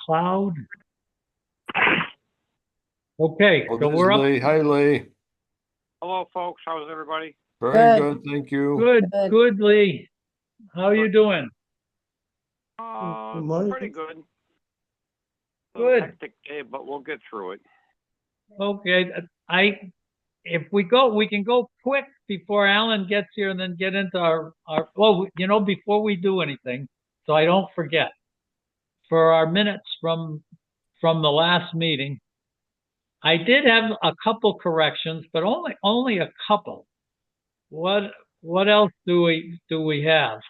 cloud. Okay, Oh, so there's we're up. Lee. Hi, Lee. Hello, folks. How's everybody? Very Good. good, thank you. Good, Good. good, Lee. How are you doing? Pretty Morning. good. A little Good. hectic day, but we'll get through it. Okay, if we can go quick before Alan gets here and then get into well, before we do anything, so I don't forget, for our minutes from the last meeting, I did have a couple corrections, but only a couple. What else do we have?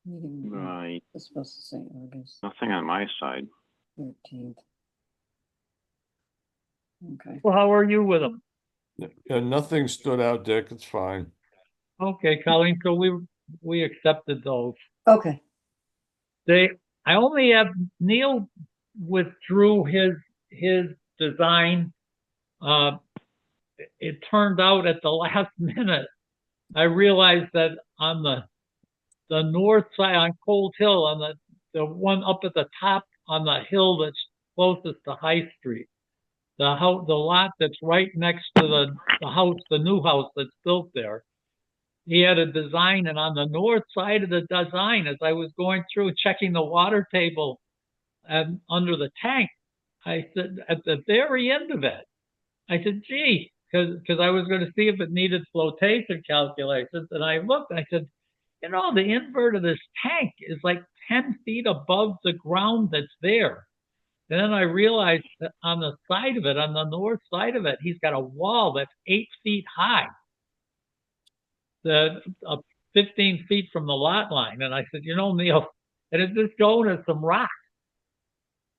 Meeting Right. is supposed to say August Nothing on my side. 13th. Okay. Well, how are you with them? Yeah, nothing stood out, Dick. It's fine. Okay, Colleen, so we accepted those. Okay. I only have Neil withdrew his design. It turned out at the last minute, I realized that on the north side on Cold Hill, on the one up at the top on the hill that's closest to High Street, the lot that's right next to the house, the new house that's built there. He had a design, and on the north side of the design, as I was going through checking the water table and under the tank, I said at the very end of it, I said, gee, because I was going to see if it needed flotation calculations, and I looked, and I said, the invert of this tank is like 10 feet above the ground that's there. And then I realized that on the side of it, on the north side of it, he's got a wall that's 8 feet high, 15 feet from the lot line. And I said, Neil, and it's just going as some rock.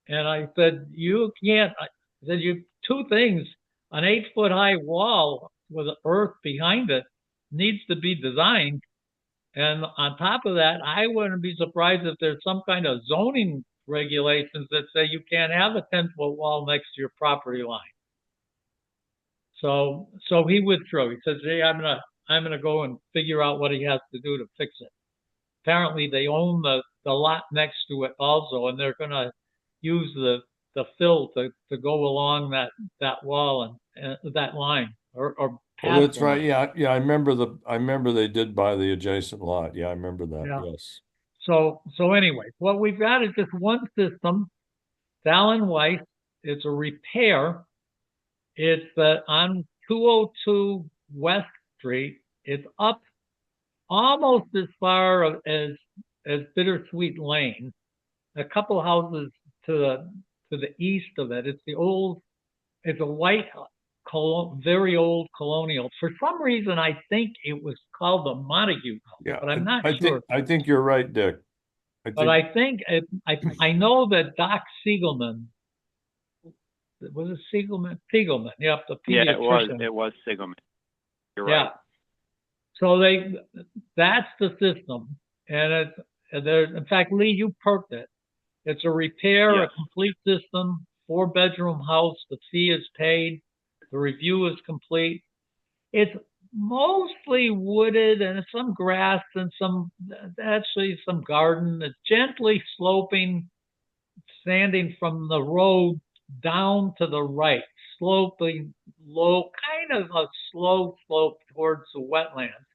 And I said, you can't. I said, you two things. An 8 foot high wall with earth behind it needs to be designed. And on top of that, I wouldn't be surprised if there's some kind of zoning regulations that say you can't have a 10-foot wall next to your property line. So he withdrew. He says, hey, I'm gonna go and figure out what he has to do to fix it. Apparently they own the lot next to it also, and they're gonna use the fill to go along that wall and that line or Oh, past that's the right. line. Yeah. I remember they did buy the adjacent lot. Yeah, I remember that. Yeah. Yes. So anyway, what we've got is just one system. It's Allen Weiss. It's a repair. It's on 202 West Street. It's up almost as far as Bittersweet Lane. A couple houses to the east of it. It's a white, very old colonial. For some reason, I think it was called the Montague House, Yeah. but I'm not I sure. think you're right, Dick. But I think I know that Doc Siegelman, was it Siegelman? Siegelman, yep, the Yeah, pediatrician. it was Sigelman. You're Yeah. right. So that's the system, and in fact, Lee, you perked it. It's a repair, Yes. a complete system, 4-bedroom house. The fee is paid. The review is complete. It's mostly wooded and some grass and actually some garden. It's gently sloping, standing from the road down to the right, sloping low, kind of a slow slope towards the wetlands.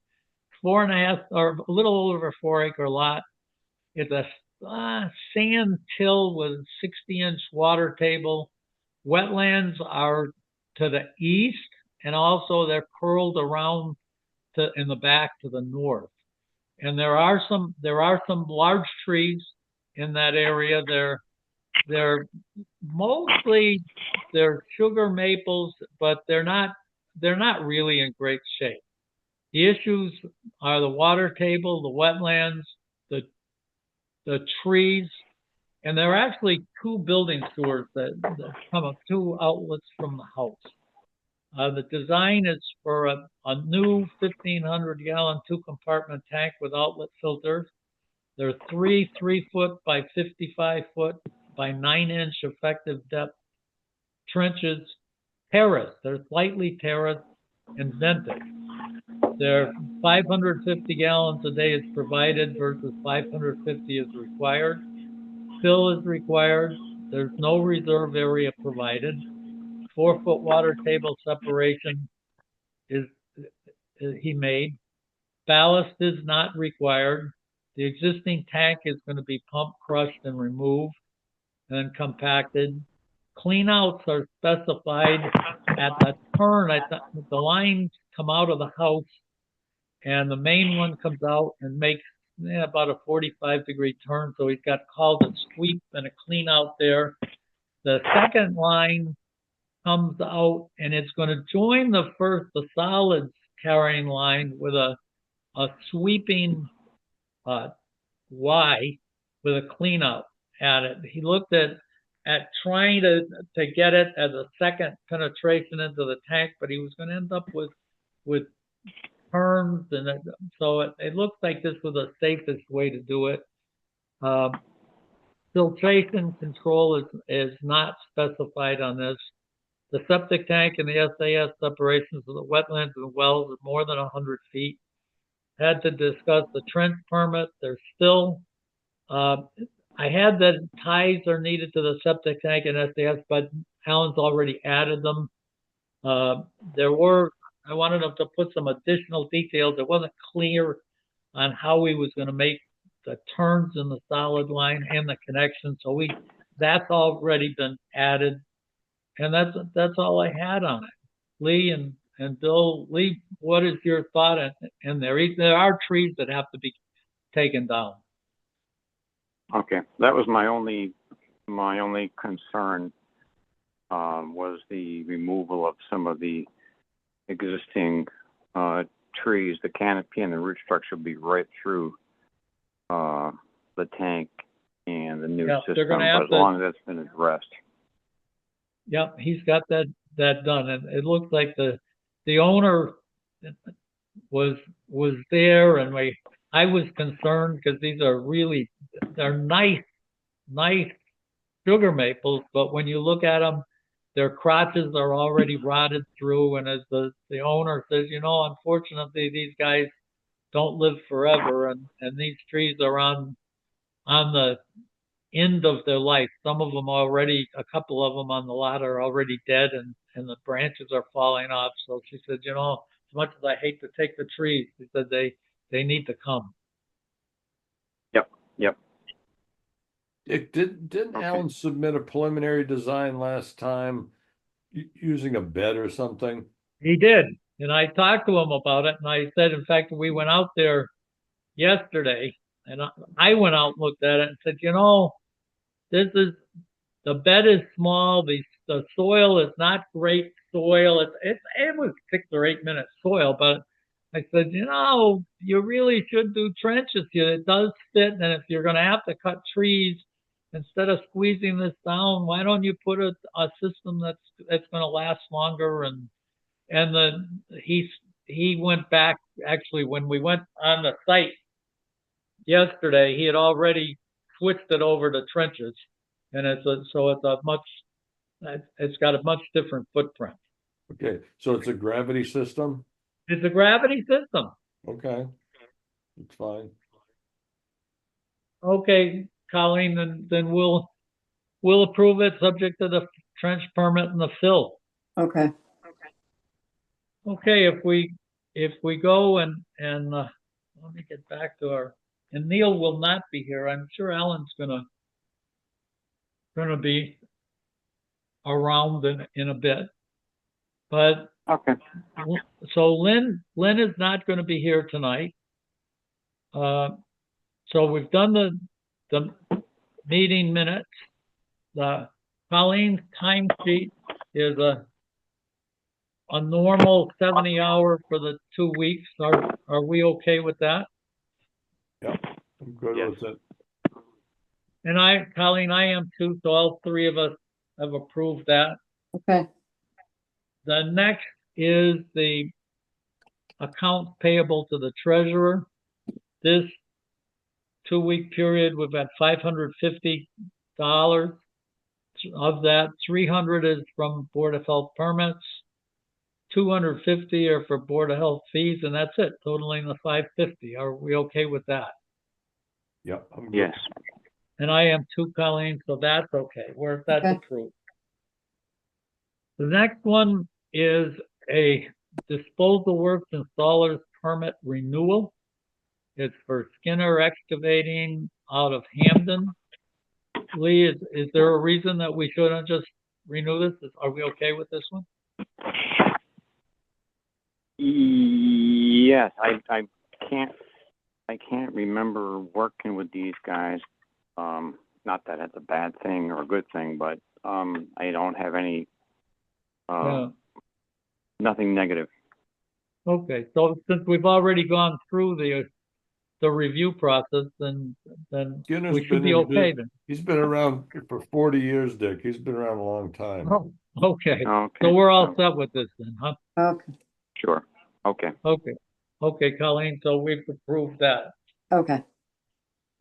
4.5 or a little over 4-acre lot. It's a sand till with a 60-inch water table. Wetlands are to the east, and also they're curled around in the back to the north. And there are some large trees in that area. They're mostly sugar maples, but they're not really in great shape. The issues are the water table, the wetlands, the trees, and there are actually 2 building sewers that come up, 2 outlets from the house. The design is for a new 1,500-gallon 2-compartment tank with outlet filters. There are 3 foot by 55-foot by 9-inch effective depth trenches, terraced. They're slightly terraced and vented. There, 550 gallons a day is provided versus 550 is required. Fill is required. There's no reserve area provided. 4-foot water table separation is he made. Ballast is not required. The existing tank is going to be pumped, crushed, and removed, and then compacted. Cleanouts are specified at the turn. The lines come out of the house, and the main one comes out and makes about a 45-degree turn. So he's got called a sweep and a clean out there. The second line comes out, and it's going to join the solids carrying line with a sweeping Y with a clean out at it. He looked at trying to get it as a second penetration into the tank, but he was going to end up with turns, and so it looks like this was the safest way to do it. Filtration control is not specified on this. The septic tank and the SAS separations of the wetlands and wells are more than 100 feet. Had to discuss the trench permit. There's still, I had that ties are needed to the septic tank and SAS, but Alan's already added them. I wanted him to put some additional details. It wasn't clear on how he was going to make the turns in the solid line and the connection. So that's already been added. And that's all I had on it. Lee and Bill, Lee, what is your thought? And there are trees that have to be taken down. Okay, that was my only concern, was the removal of some of the existing trees. The canopy and the root structure will be right through the tank and the new system, but as long as that's been addressed. Yep, he's got that done, and it looks like the owner was there, and I was concerned because they're nice sugar maples, but when you look at them, their crotches are already rotted through, and as the owner says, unfortunately these guys don't live forever, and these trees are on the end of their life. Some of them a couple of them on the lot are already dead, and the branches are falling off. So she said, as much as I hate to take the trees, she said they need to come. Yep. Dick, didn't Okay. Alan submit a preliminary design last time using a bed or something? He He did, and I talked to him about it, and I said, in fact, we went out there yesterday, and I went out and looked at it and said, the bed is small. The soil is not great soil. It was 6 or 8 minutes soil, but I said, you really should do trenches here. It does fit, and if you're going to have to cut trees, instead of squeezing this down, why don't you put a system that's going to last longer? And he went back, actually, when we went on the site yesterday, he had already switched it over to trenches, and it's got a much different footprint. Okay, so it's a gravity system? It's a gravity system. Okay, it's fine. Okay, Colleen, then we'll approve it subject to the trench permit and the fill. Okay. Okay, if we go and let me get back to and Neil will not be here. I'm sure Alan's gonna be around in a bit, but Okay. so Lynn is not going to be here tonight. So we've done the meeting minutes. The Colleen's time sheet is a normal 70 hour for the 2 weeks. Are we okay with that? Yep, I'm good Yes. with it. And Colleen, I am too. So all 3 of us have approved that. Okay. The next is the accounts payable to the treasurer. This 2-week period, we've got $550. Of that, $300 is from Board of Health permits, 250 are for Board of Health fees, and that's it, totaling the 550. Are we okay with that? Yep. I'm good. Yes. And I am too, Colleen, so that's okay. That's Okay. approved. The next one is a disposal works installer's permit renewal. It's for Skinner Excavating out of Hamden. Lee, is there a reason that we shouldn't just renew this? Are we okay with this one? Yes, I can't remember working with these guys. Not that it's a bad thing or a good thing, but I don't have any Yeah. nothing negative. Okay, so since we've already gone through the review process, then Skinner's we should been be in okay bus- then. He's been around for 40 years, Dick. He's been around a long time. Oh, okay. Okay. So we're all set with this then, huh? Okay, Sure. Okay. Okay. Okay, Colleen, so we've approved that. okay,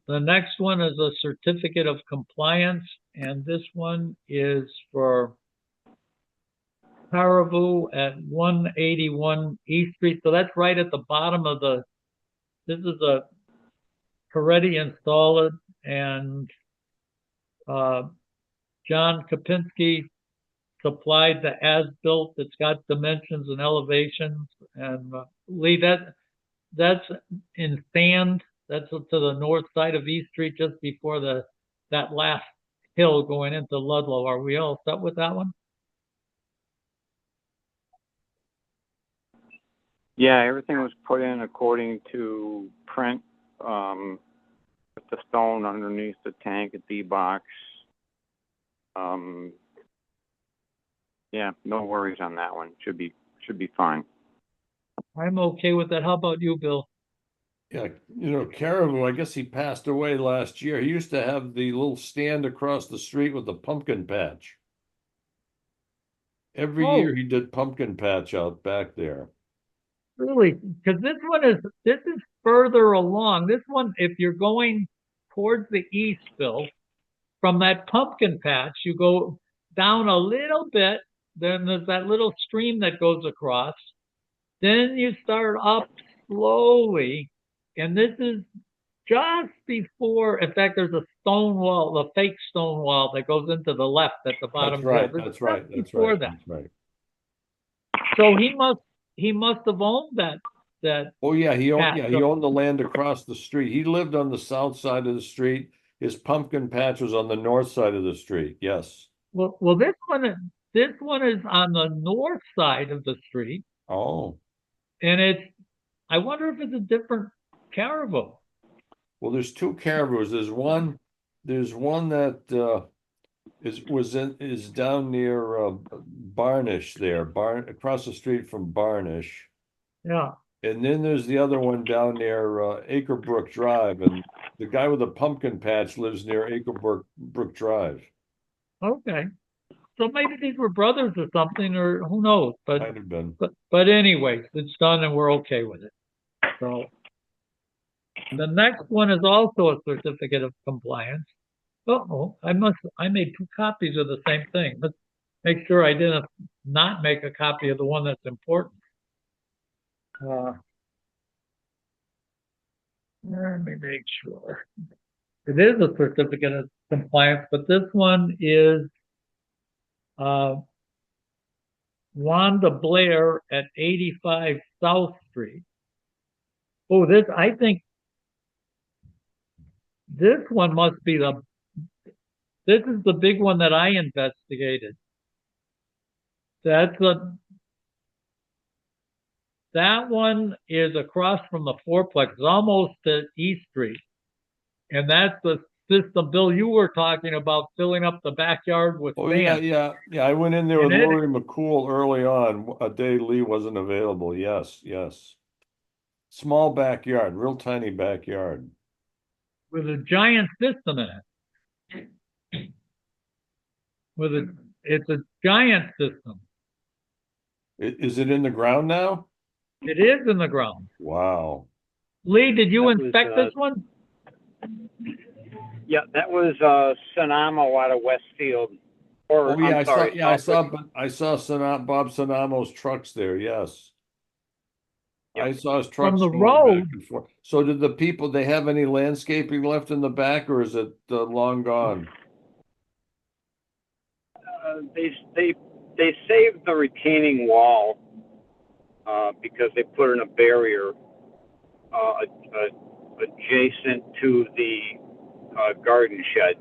The next one is a certificate of compliance, and this one is for Caribou at 181 East Street. So that's right at the bottom of this is a Peretti installer, and John Kapinski supplied the as-built. It's got dimensions and elevations. And Lee, that's in sand. That's to the north side of East Street, just before that last hill going into Ludlow. Are we all set with that one? Yeah, everything was put in according to print. With the stone underneath the tank at D box. Yeah, no worries on that one. Should be fine. I'm okay with that. How about you, Bill? Yeah, Caribou, I guess he passed away last year. He used to have the little stand across the street with the pumpkin patch. Every Oh. year he did pumpkin patch out back there. Really? Because this is further along. This one, if you're going towards the east, Bill, from that pumpkin patch, you go down a little bit, then there's that little stream that goes across. Then you start up slowly, and this is just before, in fact, there's a stone wall, a fake stone wall that goes into the left at the bottom. That's right, hill. This that's is right, just that's before right, that. that's right. So he must have owned that Oh, yeah, he patch. owned the land across the street. He lived on the south side of the street. His pumpkin patch was on the north side of the street, yes. Well, this one is on the north side of the street, Oh, and I wonder if it's a different Caribou. well, there's two Caribous. There's one that is down near Barnish there, across the street from Barnish. Yeah. And then there's the other one down near Acrebrook Drive, and the guy with the pumpkin patch lives near Acrebrook Drive. Okay. So maybe these were brothers or something, or who knows? Might have been. But anyways, it's done and we're okay with it. So the next one is also a certificate of compliance. Uh-oh, I made two copies of the same thing. Let's make sure I didn't not make a copy of the one that's important. Let me make sure. It is a certificate of compliance, but this one is Wanda Blair at 85 South Street. Oh, I think this one must be this is the big one that I investigated. That one is across from the fourplex, almost at East Street. And that's the system, Bill, you were talking about filling up the backyard with sand. Yeah. I went in there And with Lori McCool early on, a day Lee wasn't available. Yes. Small backyard, real tiny backyard. With a giant system in it. It's a giant system. Is it in the ground now? It is in the ground. Wow. Lee, did you That was, inspect this one? Yeah, that was Sonamo out of Westfield. Or, Oh, yeah, I'm sorry, I saw, Southwick. I saw Bob Sanamo's trucks there, yes. Yep. I saw his From trucks the going back road, and forth. So did the people, they have any landscaping left in the back, or is it long gone? They saved the retaining wall, because they put in a barrier, adjacent to the, garden shed.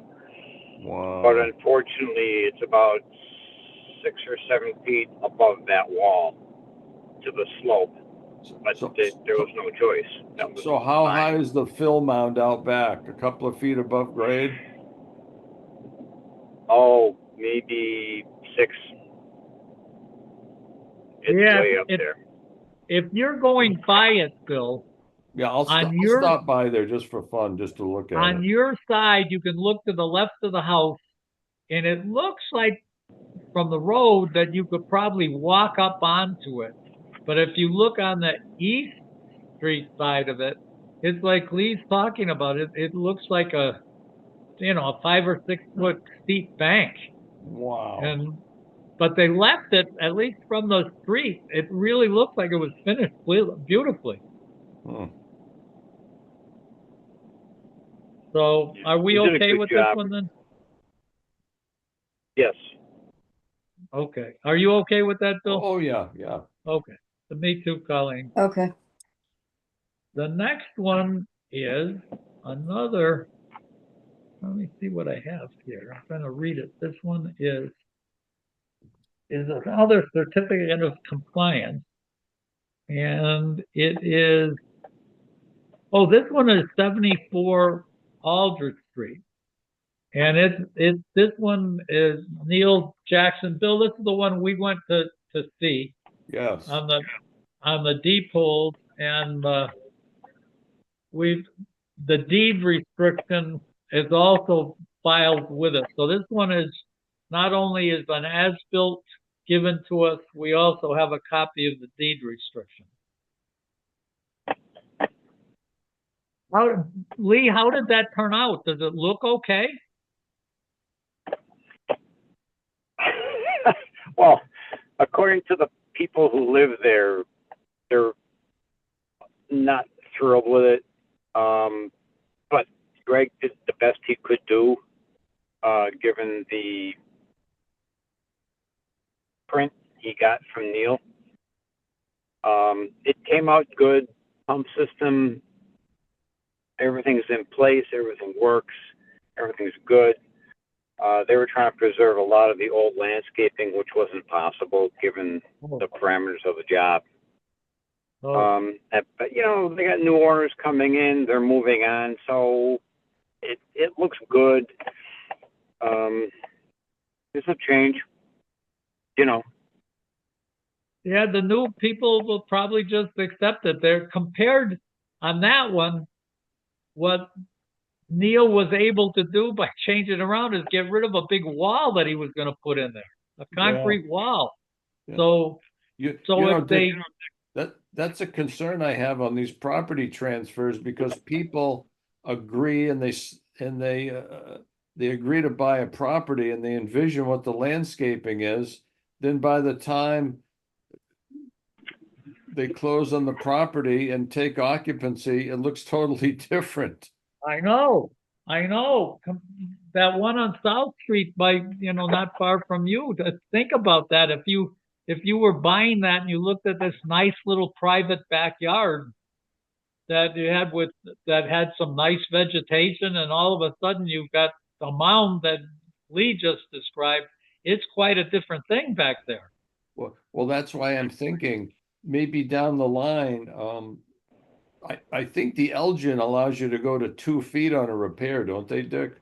But Wow. unfortunately, it's about 6 or 7 feet above that wall to the slope. But So, there was no choice. That was so how high fine. is the fill mound out back? A couple of feet above grade? Oh, maybe 6. It's yeah, way up there. if you're going by it, Bill, Yeah, on I'll your stop by there just for fun, just to look at on it. your side, you can look to the left of the house, and it looks like from the road that you could probably walk up onto it. But if you look on the east street side of it, it's like Lee's talking about it. It looks like a 5 or 6 foot steep bank. Wow. And but they left it, at least from the street. It really looked like it was finished beautifully. Hmm. So Yeah. are we They did a okay good with this job. one then? Yes. Okay. Are you okay with that, Bill? Oh, yeah, yeah. Okay. So me too, Colleen. Okay, The next one is another. Let me see what I have here. I'm trying to read it. This one is another certificate of compliance, and it is. Oh, this one is 74 Aldrich Street, and this one is Neil Jackson. Bill, this is the one we went to see Yes. on the deep hold, and we've the deed restriction is also filed with us. So this one is not only is an as-built given to us, we also have a copy of the deed restriction. Lee, how did that turn out? Does it look okay? Well, according to the people who live there, they're not thrilled with it. But Greg did the best he could do, given the print he got from Neil. It came out good. Pump system, everything's in place, everything works, everything's good. They were trying to preserve a lot of the old landscaping, which wasn't possible given the parameters of the job. Oh, But they got new orders coming in. They're moving on, so it looks good. It's a change, you know. yeah, the new people will probably just accept it. They're compared on that one. What Neil was able to do by changing around is get rid of a big wall that he was going to put in there, a Yeah. concrete wall. Yeah. So, You so know, if they, that's a concern I have on these property transfers, because people agree and they agree to buy a property and they envision what the landscaping is. Then by the time they close on the property and take occupancy, it looks totally different. I know, that one on South Street not far from you. Think about that. If you were buying that and you looked at this nice little private backyard that you had that had some nice vegetation, and all of a sudden you've got the mound that Lee just described. It's quite a different thing back there. Well, that's why I'm thinking maybe down the line, I think the Elgin allows you to go to 2 feet on a repair, don't they, Dick?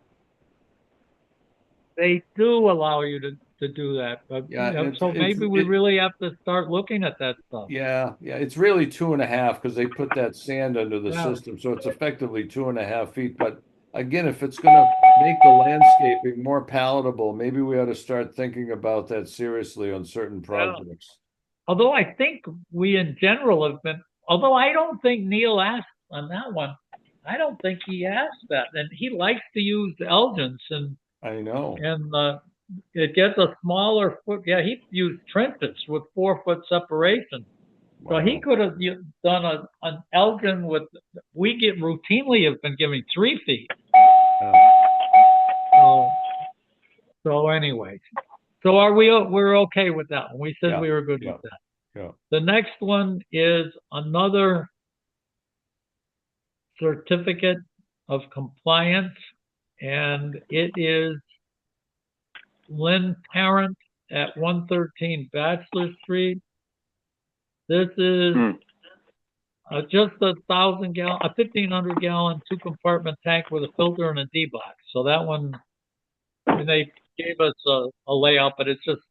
They do allow you to do that, but Yeah, so maybe we really have to start looking at that stuff. yeah, it's really 2.5 because they put that sand under the Yeah. system, so it's effectively 2.5 feet. But again, if it's gonna make the landscaping more palatable, maybe we ought to start thinking about that seriously on certain Yeah. projects. Although I think we in general have been, although I don't think Neil asked on that one, I don't think he asked that, and he likes to use Elgins I know. and it gets a smaller foot. Yeah, he used trenches with 4 foot separation. So he Wow. could have done an Elgin with, we get routinely have been giving 3 feet. Yeah. So, so anyway, so we're okay with that one. We said Yeah, we were good yeah. with that. Yeah. The next one is another certificate of compliance, and it is Lynn Tarrant at 113 Bachelor Street. This is Hmm. just a 1,500 gallon 2 compartment tank with a filter and a D box. So that one, and they gave us a layout, but it's just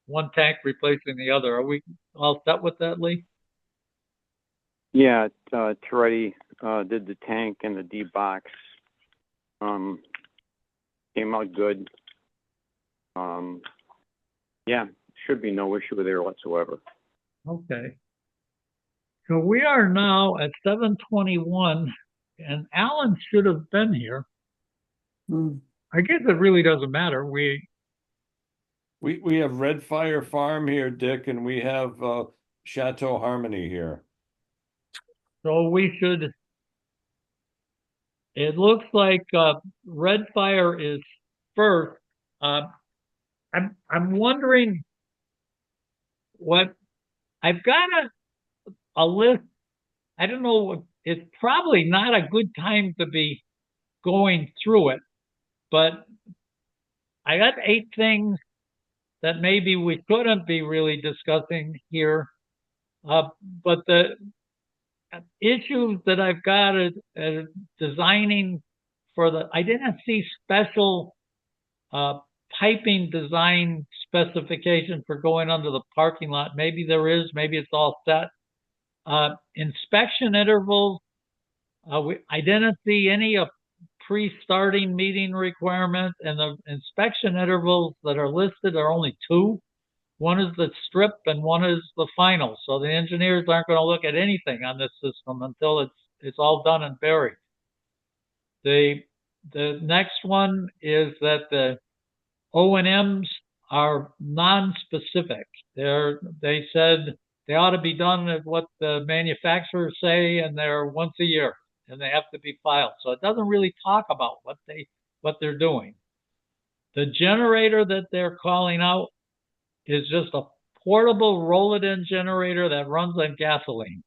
one tank replacing the other. Are we all set with that, Lee? Yeah, Toretti did the tank and the D box. Came out good. Yeah, should be no issue there whatsoever. Okay. So we are now at 7:21, and Alan should have been here. Hmm. I guess it really doesn't matter. We have Red Fire Farm here, Dick, and we have Chateau Harmony here. So we should, it looks like Red Fire is first. I'm wondering what, I've got a list. I don't know, it's probably not a good time to be going through it, but I got 8 things that maybe we couldn't be really discussing here. But the issues that I've got is designing for I didn't see special uh, piping design specification for going under the parking lot. Maybe there is, maybe it's all set. Inspection intervals, I didn't see any pre-starting meeting requirements, and the inspection intervals that are listed are only 2. One is the strip and one is the final. So the engineers aren't going to look at anything on this system until it's all done and buried. The next one is that the O&Ms are non-specific. They said they ought to be done at what the manufacturers say, and they're once a year, and they have to be filed. So it doesn't really talk about what they're doing. The generator that they're calling out is just a portable roll-it-in generator that runs on gasoline.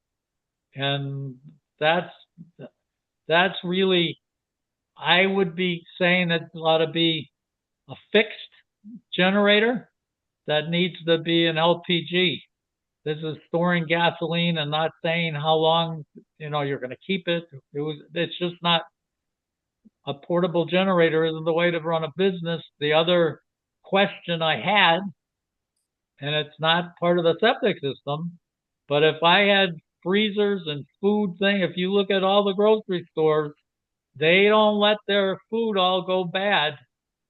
And that's really, I would be saying it ought to be a fixed generator that needs to be an LPG. This is storing gasoline and not saying how long, you're going to keep it. It's just not, a portable generator isn't the way to run a business. The other question I had, and it's not part of the septic system, but if I had freezers and food thing, if you look at all the grocery stores, they don't let their food all go bad.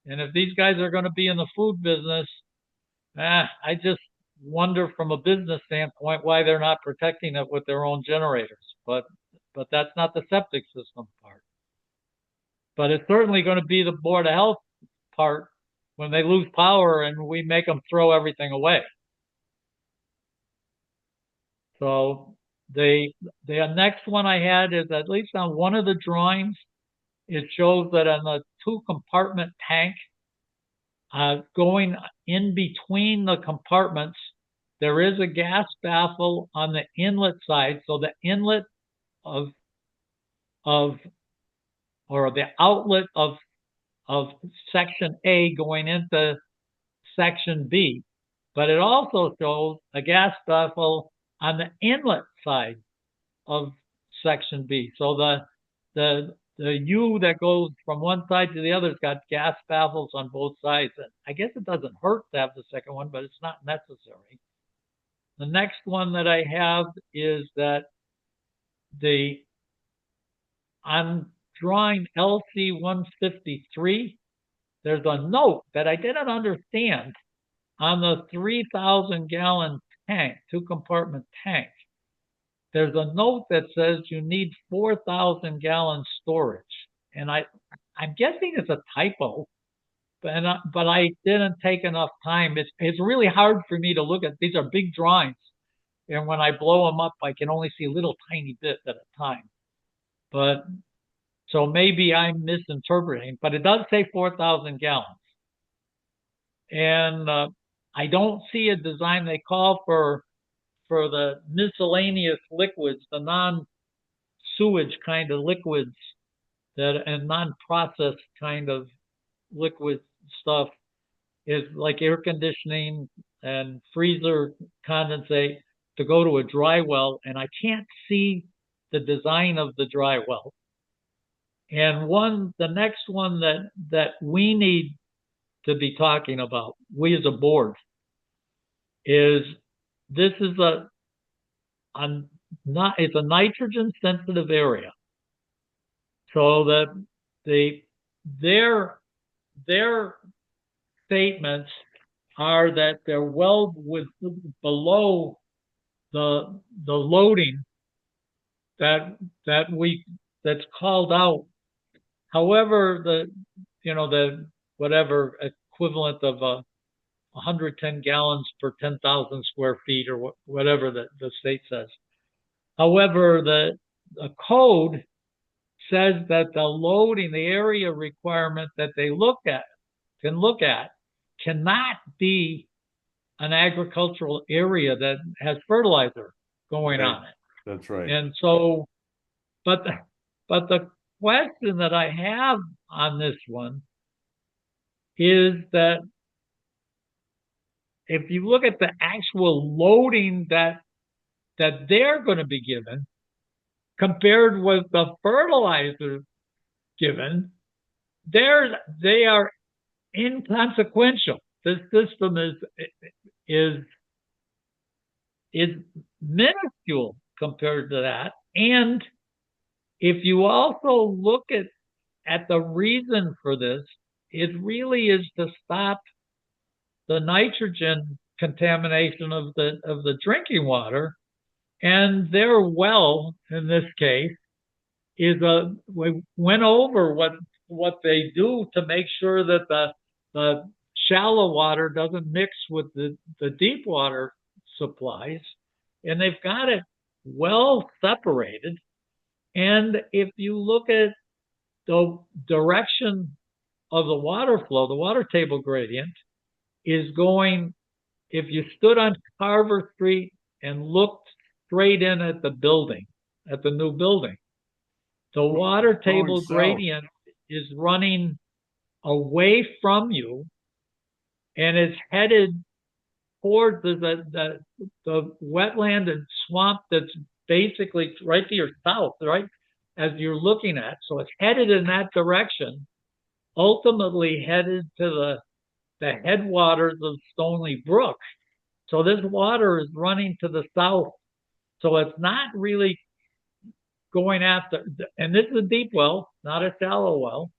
And if these guys are going to be in the food business, I just wonder from a business standpoint why they're not protecting it with their own generators. But that's not the septic system part. But it's certainly going to be the Board of Health part when they lose power and we make them throw everything away. So the next one I had is, at least on one of the drawings, it shows that on the 2 compartment tank, going in between the compartments, there is a gas baffle on the inlet side. So the inlet of or the outlet of section A going into section B. But it also shows a gas baffle on the inlet side of section B. So the U that goes from one side to the other's got gas baffles on both sides. And I guess it doesn't hurt to have the second one, but it's not necessary. The next one that I have is that I'm drawing LC 153. There's a note that I didn't understand on the 3,000-gallon tank, 2-compartment tank. There's a note that says you need 4,000-gallon storage. And I'm guessing it's a typo, but I didn't take enough time. It's really hard for me to look at. These are big drawings, and when I blow them up, I can only see a little tiny bit at a time. But so maybe I'm misinterpreting, but it does say 4,000 gallons. And I don't see a design. They call for the miscellaneous liquids, the non-sewage kind of liquids that and non-processed kind of liquid stuff is like air conditioning and freezer condensate to go to a dry well, and I can't see the design of the dry well. And the next one that we need to be talking about, we as a board, is this is it's a nitrogen sensitive area. So that their statements are that they're well below the loading that's called out. However, the whatever equivalent of 110 gallons per 10,000 square feet or whatever the state says. However, the code says that the loading, the area requirement that they can look at cannot be an agricultural area that has fertilizer going on it. That's right. And so, but the question that I have on this one is that if you look at the actual loading that they're going to be given compared with the fertilizer given, they are inconsequential. This system is minuscule compared to that. And if you also look at the reason for this, it really is to stop the nitrogen contamination of the drinking water. And their well, in this case, we went over what they do to make sure that the shallow water doesn't mix with the deep water supplies, and they've got it well separated. And if you look at the direction of the water flow, the water table gradient is going, if you stood on Carver Street and looked straight in at the building, at the new building, the water table gradient is running away from you and is headed towards the wetland and swamp that's basically right to your south, right as you're looking at. So it's headed in that direction, ultimately headed to the headwaters of Stoneleigh Brook. So this water is running to the south. So it's not really going after, and this is a deep well, not a shallow well,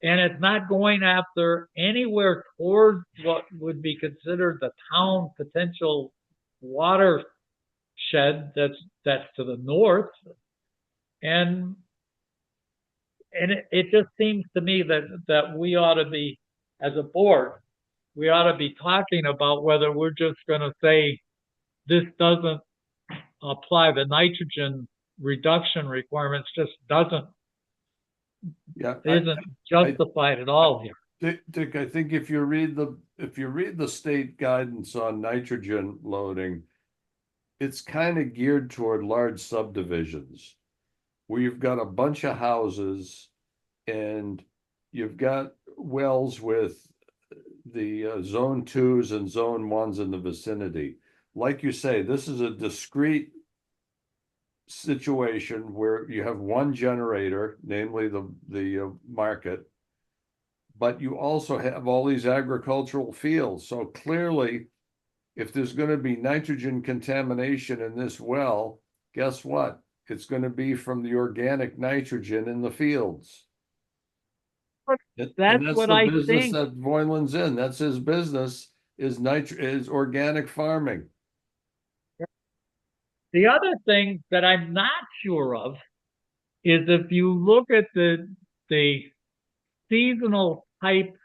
and it's not going after anywhere towards what would be considered the town potential watershed that's to the north. And it just seems to me that we ought to be, as a board, we ought to be talking about whether we're just going to say this doesn't apply, the nitrogen reduction requirements just isn't justified at all here. Dick, I think if you read the state guidance on nitrogen loading, it's kind of geared toward large subdivisions where you've got a bunch of houses and you've got wells with the zone 2s and zone 1s in the vicinity. Like you say, this is a discrete situation where you have one generator, namely the market, but you also have all these agricultural fields. So clearly, if there's going to be nitrogen contamination in this well, guess what? It's going to be from the organic nitrogen in the fields. That's what I business think. That Voyland's in. That's his business is organic farming. The other thing that I'm not sure of is if you look at the seasonal type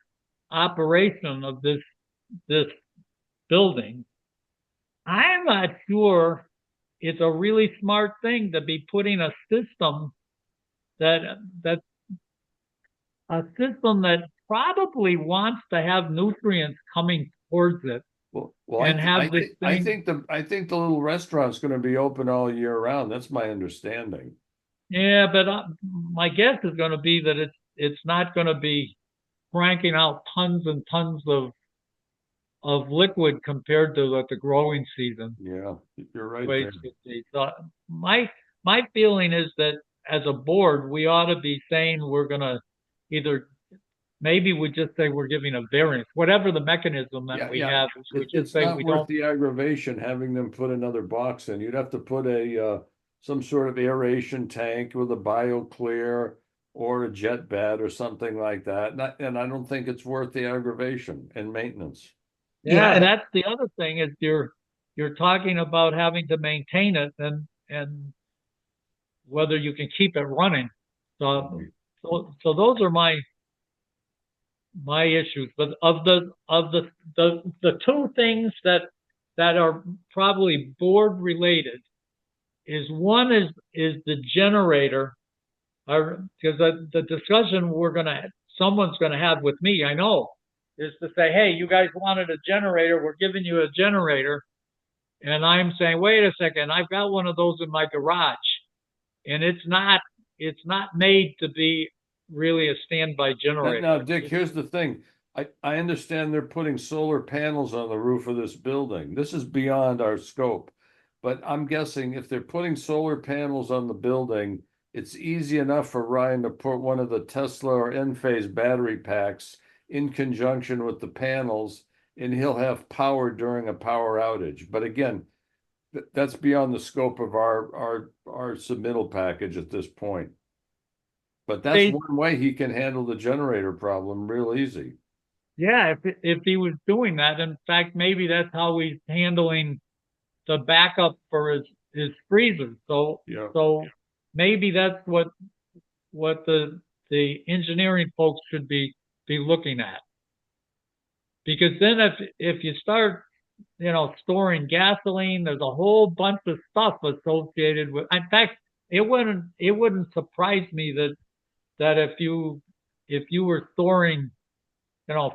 operation of this building, I'm not sure it's a really smart thing to be putting a system that that a system that probably wants to have nutrients coming towards it Well, and have this thing. I think the little restaurant's gonna be open all year round. That's my understanding. Yeah, but my guess is going to be that it's not going to be cranking out tons and tons of liquid compared to the growing season. Yeah, you're right Way there. it should be. So my feeling is that as a board, we ought to be saying we're going to either maybe we just say we're giving a variance, whatever the mechanism that Yeah, we yeah. have. We just It's say not we worth don't. the aggravation having them put another box in. You'd have to put some sort of aeration tank with a BioClear or a jet bed or something like that. And I don't think it's worth the aggravation and maintenance. Yeah, and that's the other thing is you're talking about having to maintain it and whether you can keep it running. So those are my issues. But of the two things that are probably board related is one is the generator, or because the discussion someone's gonna have with me, I know, is to say, hey, you guys wanted a generator, we're giving you a generator, and I'm saying, wait a second, I've got one of those in my garage, and it's not made to be really a standby generator. Now, Dick, here's the thing. I understand they're putting solar panels on the roof of this building. This is beyond our scope. But I'm guessing if they're putting solar panels on the building, it's easy enough for Ryan to put one of the Tesla or Enphase battery packs in conjunction with the panels, and he'll have power during a power outage. But again, that's beyond the scope of our submittal package at this point. But that's Hey. one way he can handle the generator problem real easy. Yeah, if he was doing that, in fact, maybe that's how he's handling the backup for his freezers. So Yeah. so maybe that's what the engineering folks should be looking at. Because then if you start, storing gasoline, there's a whole bunch of stuff associated with. In fact, it wouldn't surprise me that if you were storing,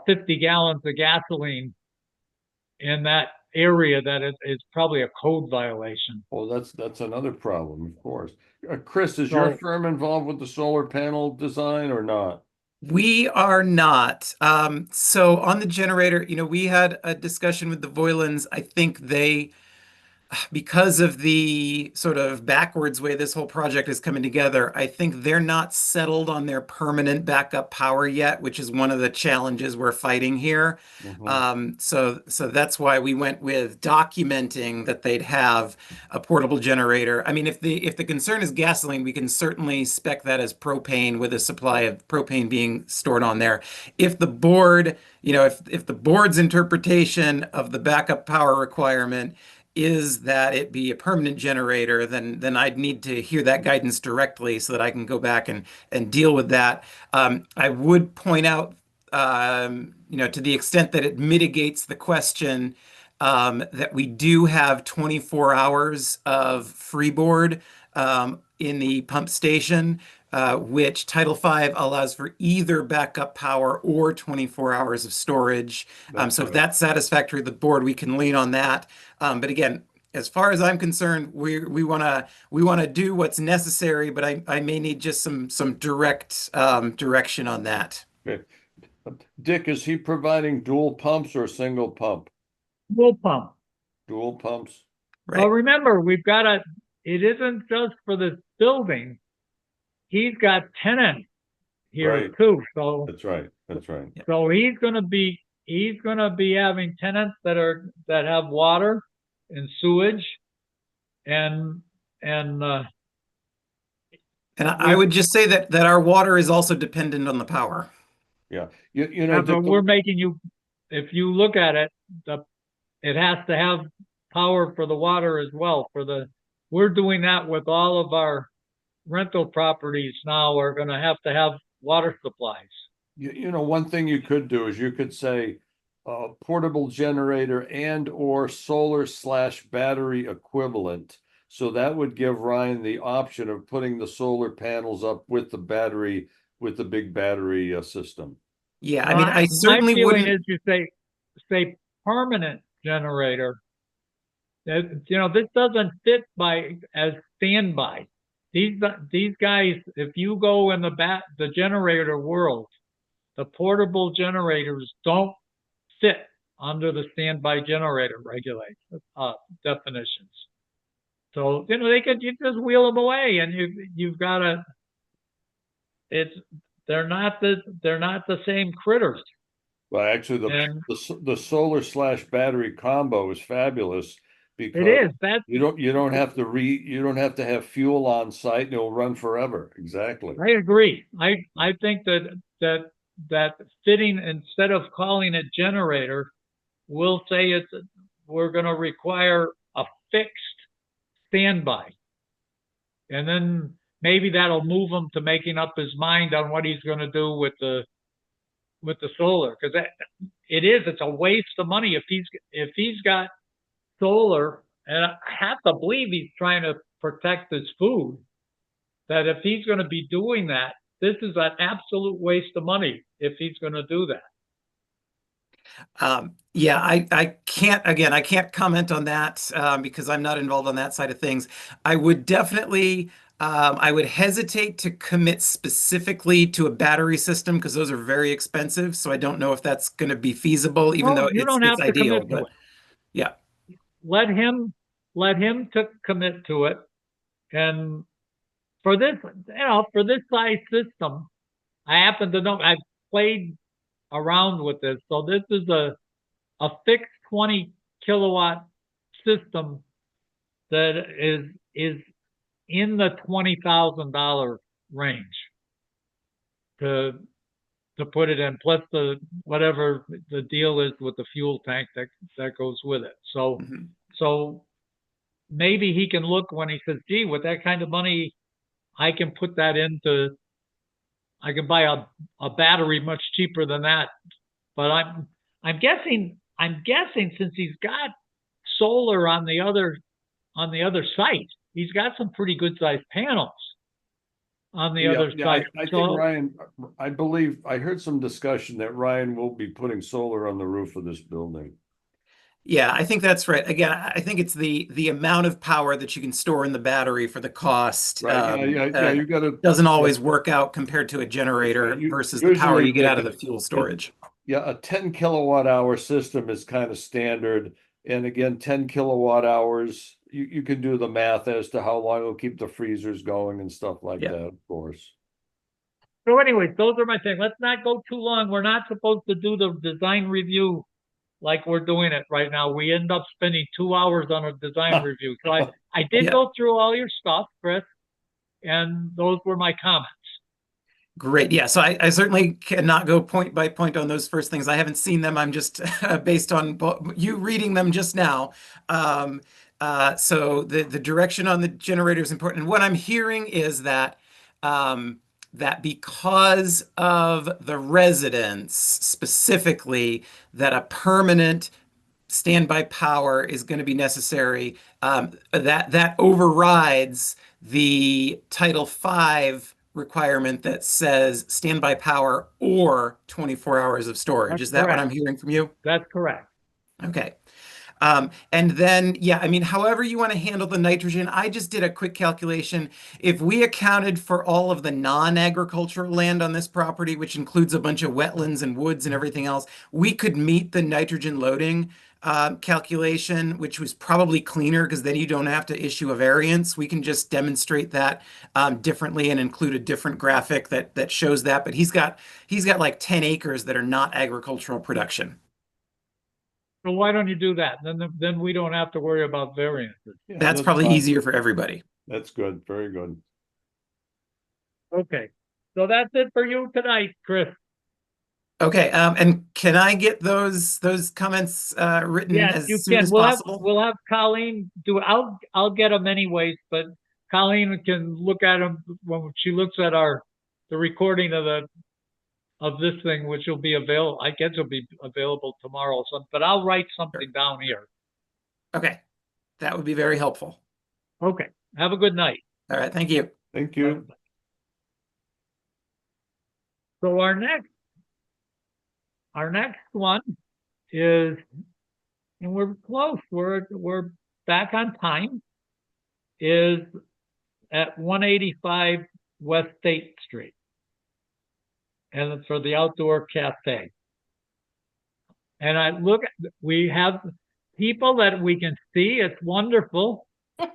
50 gallons of gasoline in that area, that it's probably a code violation. Well, that's another problem, of course. Chris, is So- your firm involved with the solar panel design or not? we are not. So on the generator, we had a discussion with the Voilens. I think because of the sort of backwards way this whole project is coming together, I think they're not settled on their permanent backup power yet, which is one of the challenges we're fighting here. So that's why we went with documenting that they'd have a portable generator. I mean, if the concern is gasoline, we can certainly spec that as propane with a supply of propane being stored on there. If the board, if the board's interpretation of the backup power requirement is that it be a permanent generator, then I'd need to hear that guidance directly so that I can go back and deal with that. I would point out, to the extent that it mitigates the question, that we do have 24 hours of freeboard in the pump station, which Title V allows for either backup power or 24 hours of storage. So if that's satisfactory to the board, we can lean on that. But again, as far as I'm concerned, we want to do what's necessary, but I may need just some direct direction on that. Okay. Dick, is he providing dual pumps or single pump? Dual pump. Dual pumps? Well, Right. remember, it isn't just for this building. He's got tenants here Right. too. So That's right. That's right. so he's gonna be having tenants that have water and sewage and And I would just say that our water is also dependent on the power. Yeah. You know, but Dick, we're making if you look at it, it has to have power for the water as well. We're doing that with all of our rental properties now are going to have water supplies. You know, one thing you could do is you could say portable generator and or solar slash battery equivalent. So that would give Ryan the option of putting the solar panels up with the battery, with the big battery system. Yeah, I Well, mean, I my certainly feeling wouldn't. is you say permanent generator. This doesn't fit by as standby. These guys, if you go in the generator world, the portable generators don't fit under the standby generator regulations definitions. So you just wheel them away, and you've got to. It's they're not the same critters. Well, actually, And the solar slash battery combo is fabulous it because is that you don't have to you don't have to have fuel on site and it'll run forever. Exactly. I agree. I think that fitting, instead of calling it generator, we'll say we're going to require a fixed standby, and then maybe that'll move him to making up his mind on what he's going to do with the solar, because it's a waste of money if he's got solar, and I have to believe he's trying to protect his food. That if he's going to be doing that, this is an absolute waste of money if he's going to do that. Yeah, I can't, again, I can't comment on that because I'm not involved on that side of things. I would definitely, I would hesitate to commit specifically to a battery system because those are very expensive. So I don't know if that's going to be feasible, even No, though you don't it's have to ideal. commit to But it. yeah, Let him to commit to it. And for this size system, I happen to know I've played around with this. So this is a fixed 20 kilowatt system that is in the $20,000 range to put it in, plus the whatever the deal is with the fuel tank that goes with it. So mhm. so maybe he can look when he says, "Gee, with that kind of money, I can put that into. I can buy a battery much cheaper than that." But I'm guessing since he's got solar on the other site, he's got some pretty good sized panels on the Yeah, other yeah. site. I think So Ryan, I believe I heard some discussion that Ryan will be putting solar on the roof of this building. Yeah, I think that's right. Again, I think it's the amount of power that you can store in the battery for the cost Right. Yeah, yeah, yeah. You gotta, doesn't yeah, always work out compared to a that's right. generator You versus the power usually you get out of the fuel storage. yeah, a 10 kilowatt hour system is kind of standard. And again, 10 kilowatt hours, you can do the math as to how long it'll keep the freezers going and stuff like Yeah. that, of course. anyways, those are my things. Let's not go too long. We're not supposed to do the design review like we're doing it right now. We end up spending 2 hours on a design review. So I did Yeah. go through all your stuff, Chris, and those were my comments. Great. Yeah. So I certainly cannot go point by point on those first things. I haven't seen them. I'm just based on you reading them just now. Um, so the direction on the generator is important. And what I'm hearing is that that because of the residents specifically, that a permanent standby power is going to be necessary. That overrides the Title V requirement that says standby power or 24 hours of storage. That's Is that what I'm correct. hearing from you? That's correct. Okay. And then, yeah, I mean, however you want to handle the nitrogen, I just did a quick calculation. If we accounted for all of the non-agricultural land on this property, which includes a bunch of wetlands and woods and everything else, we could meet the nitrogen loading calculation, which was probably cleaner because then you don't have to issue a variance. We can just demonstrate that differently and include a different graphic that shows that. But he's got like 10 acres that are not agricultural production. So why don't you do that? Then we don't have to worry about variances. Yeah, That's probably fine. easier for everybody. That's good. Very good. Okay. So that's it for you tonight, Chris. Okay, and can I get those comments written Yes, as you soon can. as possible? We'll have Colleen do it. I'll get them anyways, but Colleen can look at them when she looks at the recording of of this thing, which will be available, I guess it'll be available tomorrow, so, but I'll write something down here. Okay, that would be very helpful. Okay, have a good night. All right, thank you. Thank you. So our next one is, and we're close, we're back on time, is at 185 West State Street. And it's for the outdoor cafe. And we have people that we can see. It's wonderful.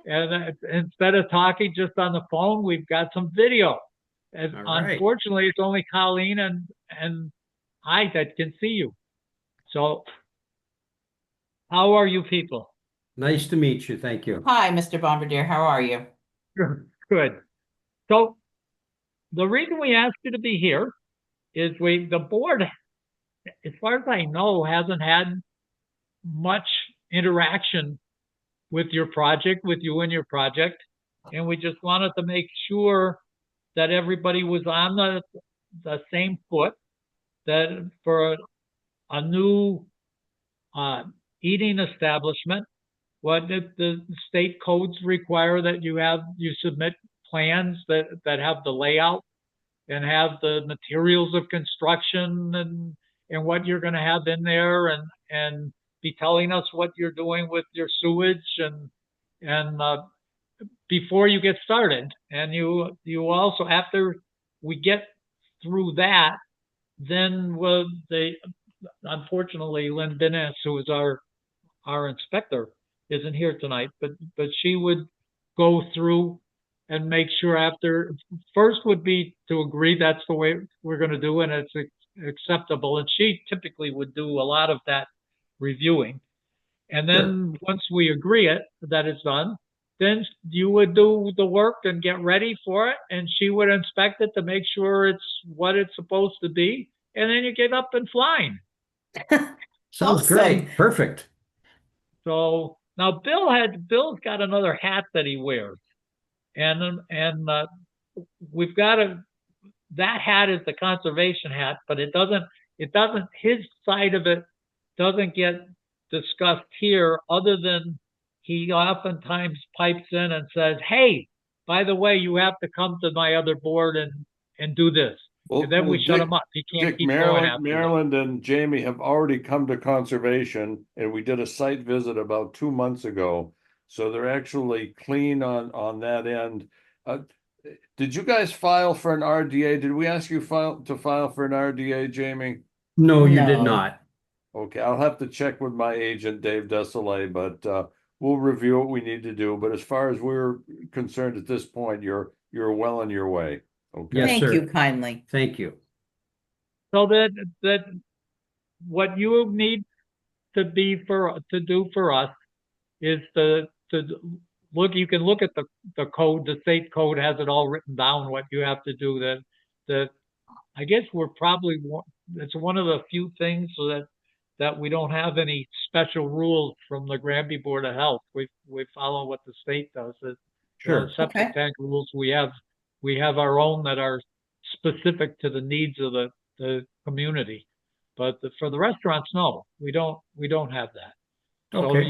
And instead of talking just on the phone, we've got some video. And All right. unfortunately, it's only Colleen and I that can see you. So how are you people? Nice to meet you. Thank you. Hi, Mr. Bombardier. How are you? Good. So the reason we asked you to be here is the board, as far as I know, hasn't had much interaction with your project, with you and your project. And we just wanted to make sure that everybody was on the same foot, that for a new eating establishment, what the state codes require that you submit plans that have the layout and have the materials of construction and what you're going to have in there, and be telling us what you're doing with your sewage and before you get started. And you also, after we get through that, then unfortunately Lynn Binnis, who is our inspector, isn't here tonight, but she would go through and make sure first would be to agree that's the way we're going to do and it's acceptable. And she typically would do a lot of that reviewing. And then once we agree that it's done, then you would do the work and get ready for it. And she would inspect it to make sure it's what it's supposed to be. And then you get up and flying. Sounds great. Perfect. So now Bill's got another hat that he wears. And we've got that hat is the conservation hat, but his side of it doesn't get discussed here, other than he oftentimes pipes in and says, hey, by the way, you have to come to my other board and do this. And then we shut him up. He can't keep going after that. Maryland and Jamie have already come to conservation, and we did a site visit about 2 months ago. So they're actually clean on that end. Did you guys file for an RDA? Did we ask you to file for an RDA, Jamie? No, you did No. not. Okay, I'll have to check with my agent, Dave Desolé, but we'll review what we need to do. But as far as we're concerned at this point, you're well on your way. Okay. Yes, Thank sir. you kindly. Thank you. So that what you need to do for us is to look. You can look at the code. The state code has it all written down what you have to do. That I guess it's one of the few things so that we don't have any special rules from the Granby Board of Health. We follow what the state does. Sure. Septic Okay. tank rules, we have our own that are specific to the needs of the community. But for the restaurants, no, we don't have that. So Okay.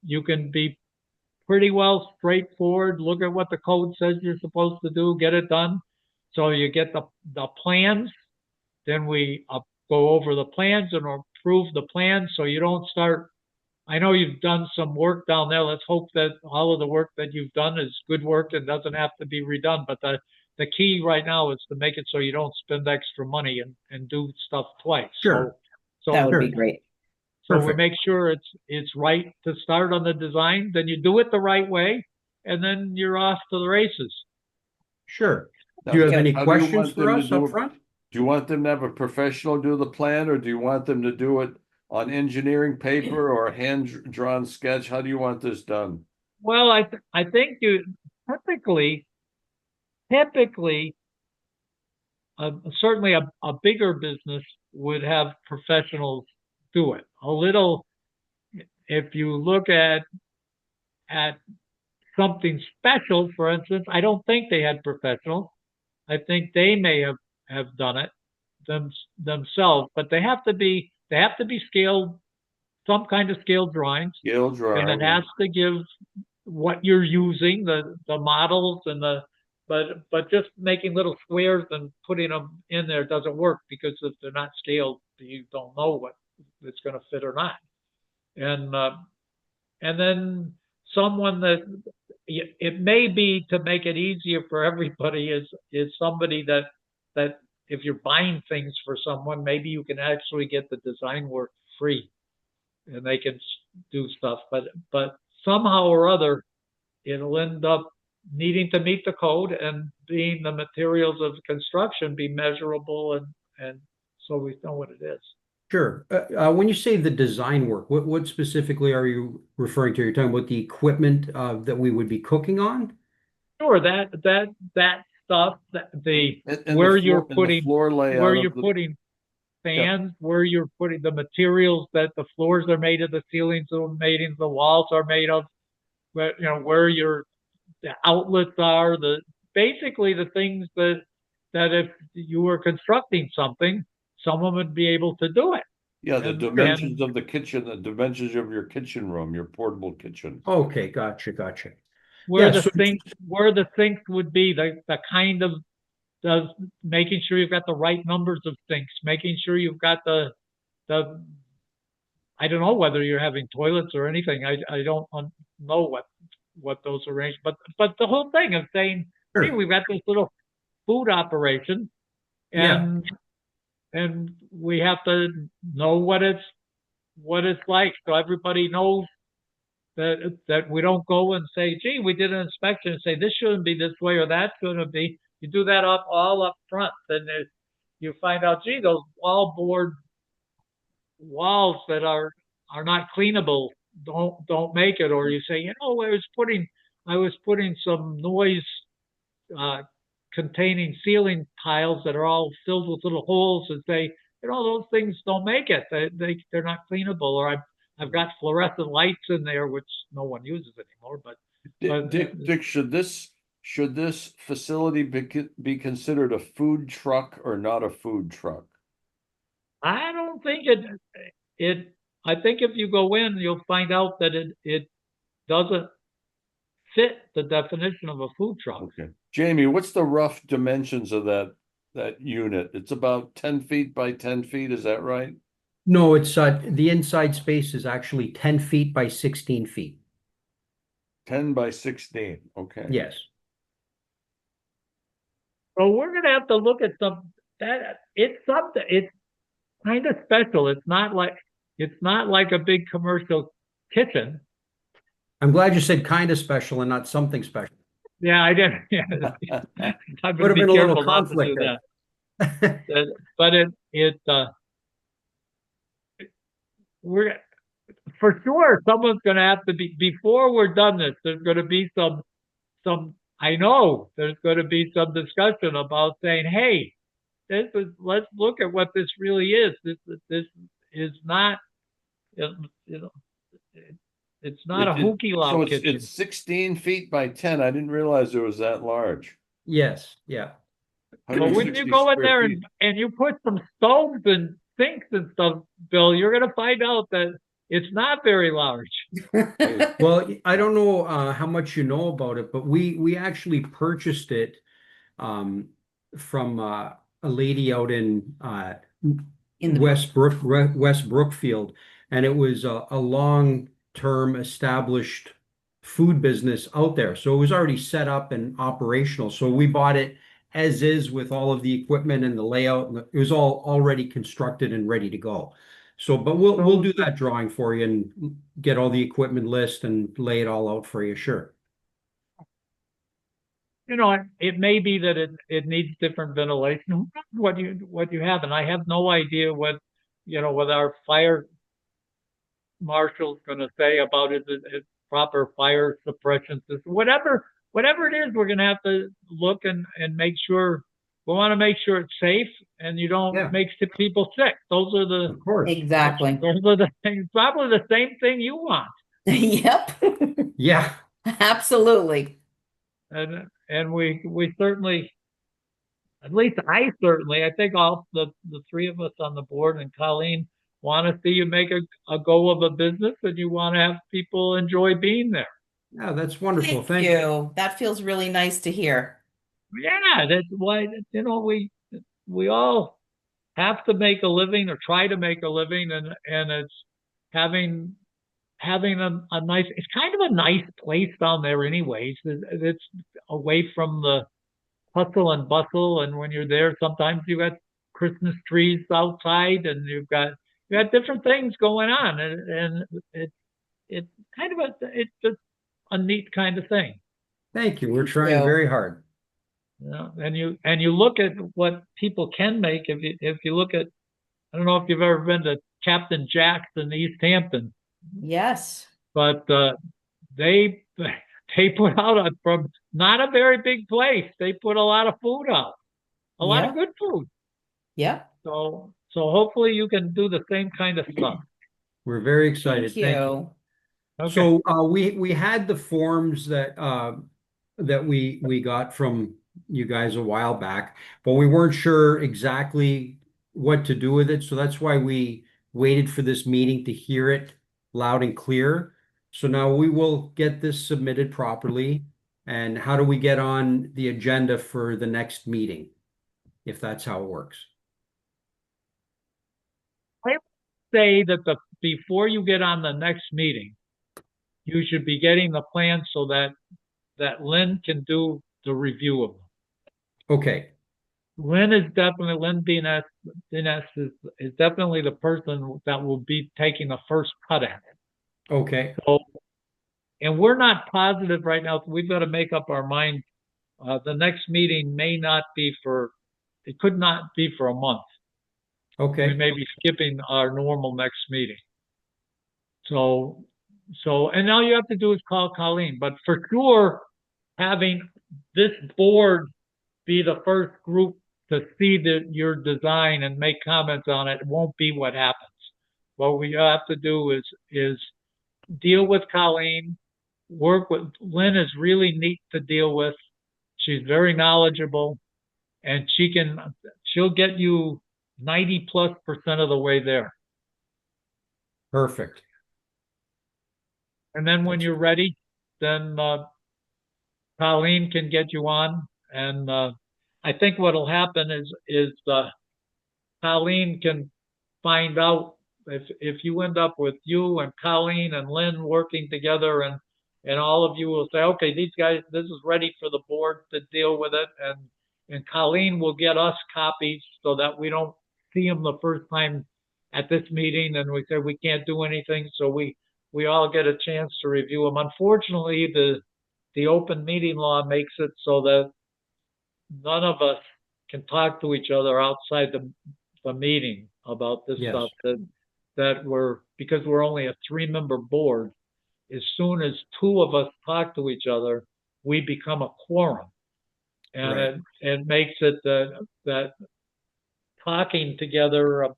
you can be pretty well straightforward, look at what the code says you're supposed to do, get it done. So you get the plans, then we go over the plans and approve the plans, so you don't start. I know you've done some work down there. Let's hope that all of the work that you've done is good work and doesn't have to be redone. But the key right now is to make it so you don't spend extra money and do stuff twice. Sure. So That would Sure. be great. so we Perfect. make sure it's right to start on the design, then you do it the right way, and then you're off to the races. Sure. Now, Do you have any how do you questions want for them to us do up it? front? Do you want them to have a professional do the plan, or do you want them to do it on engineering paper or a hand-drawn sketch? How do you want this done? Well, I think you typically, certainly a bigger business would have professionals do it. If you look at something special, for instance, I don't think they had professionals. I think they may have done it, themselves, but they have to be scaled, some kind of scale drawings, Scale and drawing. it has to give what you're using, the models and but just making little squares and putting them in there doesn't work, because if they're not scaled, you don't know what it's going to fit or not. And then someone that it may be, to make it easier for everybody, is somebody that if you're buying things for someone, maybe you can actually get the design work free, and they can do stuff. But somehow or other, it'll end up needing to meet the code, and being the materials of construction be measurable, and so we know what it is. Sure. When you say the design work, what specifically are you referring to? You're talking about the equipment that we would be cooking on? Sure, that stuff, And where the you're floor, and the putting floor layout of the, fans, where you're putting the materials, that the floors are made of, the ceilings are made of, the walls are made of, where the outlets are, basically the things that if you were constructing something, someone would be able to do it. yeah, the And dimensions of the kitchen, the dimensions of your kitchen room, your portable kitchen. Okay, gotcha. where Yeah, the so sinks would be, the kind of, making sure you've got the right numbers of sinks, making sure you've got the I don't know whether you're having toilets or anything. I don't know what those arrange, but the whole thing of saying, hey, sure. we've got this little food operation, Yeah. and we have to know what it's like, so everybody knows that we don't go and say, gee, we did an inspection and say this shouldn't be this way or that shouldn't be. You do that all up front, and you find out, gee, those wallboard walls that are not cleanable don't make it. Or you say, I was putting some noise uh, containing ceiling tiles that are all filled with little holes, and say, those things don't make it. They're not cleanable. Or I've got fluorescent lights in there, which no one uses anymore. Dick, should this facility be considered a food truck or not a food truck? I don't think it. I think if you go in, you'll find out that it doesn't fit the definition of a food truck. Okay, Jamie, what's the rough dimensions of that unit? It's about 10 feet by 10 feet. Is that right? No, it's the inside space is actually 10 feet by 16 feet. 10 by 16. Okay. Yes. So we're gonna have to look at it's something. It's kind of special. It's not like a big commercial kitchen. I'm glad you said kind of special and not something special. Yeah, I didn't. Yeah, I Would have be been a little careful not to do conflict there. that. But we're for sure, someone's going to have to be, before we're done this, there's going to be I know there's going to be some discussion about saying, hey, let's look at what this really is. This is not, it's not a hooky loud So kitchen. it's 16 feet by 10. I didn't realize it was that large. Yes, yeah. But when you 160 go in square there feet. and you put some stoves and sinks and stuff, Bill, you're going to find out that it's not very large. Well, I don't know how much you know about it, but we actually purchased it from a lady out in In the West Brookfield, and it was a long-term established food business out there. So it was already set up and operational. So we bought it as is with all of the equipment and the layout, and it was all already constructed and ready to go. So, but we'll do that drawing for you and get all the equipment list and lay it all out for you, sure. It may be that it needs different ventilation. What you have, and I have no idea what our fire marshal's going to say about it, proper fire suppression system. Whatever it is, we're going to have to look and make sure. We want to make sure it's safe and you don't make people sick. Those are Of course. Exactly. those are the things. Probably the same thing you want. Yep. Yeah. Absolutely. And we certainly at least I think all the three of us on the board and Colleen want to see you make a go of a business, and you want to have people enjoy being there. Yeah, that's wonderful. Thank you. That feels really nice to hear. Yeah, that's why, we all have to make a living or try to make a living, and it's having a nice, it's kind of a nice place down there anyways. It's away from the hustle and bustle, and when you're there, sometimes you got Christmas trees outside, and you got different things going on, and it's kind of it's just a neat kind of thing. Thank you. We're Thank trying you. very hard. And you look at what people can make. If you look at, I don't know if you've ever been to Captain Jack's in East Hampton, Yes. but they they put out from not a very big place. They put a lot of food out, a lot of Yeah. good food. Yeah. So hopefully you can do the same kind of stuff. We're very excited. Thank you. Okay. So we had the forms that we got from you guys a while back, but we weren't sure exactly what to do with it. So that's why we waited for this meeting to hear it loud and clear. So now we will get this submitted properly. And how do we get on the agenda for the next meeting, if that's how it works? I say that before you get on the next meeting, you should be getting the plan so that Lynn can do the review of them. Okay, Lynn Benes is definitely the person that will be taking the first cut at it. okay, So, and we're not positive right now. So we've got to make up our mind. The next meeting may not be it could not be for a month. We okay, may be skipping our normal next meeting. And all you have to do is call Colleen. But for sure, having this board be the first group to see your design and make comments on it won't be what happens. What we have to do is deal with Colleen, work with Lynn is really neat to deal with. She's very knowledgeable, and she'll get you 90+% of the way there. perfect. And then when you're ready, then Colleen can get you on. And I think what'll happen is Colleen can find out if you end up with you and Colleen and Lynn working together, and all of you will say, okay, these guys, this is ready for the board to deal with it. And Colleen will get us copies so that we don't see them the first time at this meeting and we say we can't do anything. So we all get a chance to review them. Unfortunately, the open meeting law makes it so that none of us can talk to each other outside the meeting about this Yes. stuff because we're only a 3-member board. As soon as 2 of us talk to each other, we become a quorum. And Right. it makes it that talking together,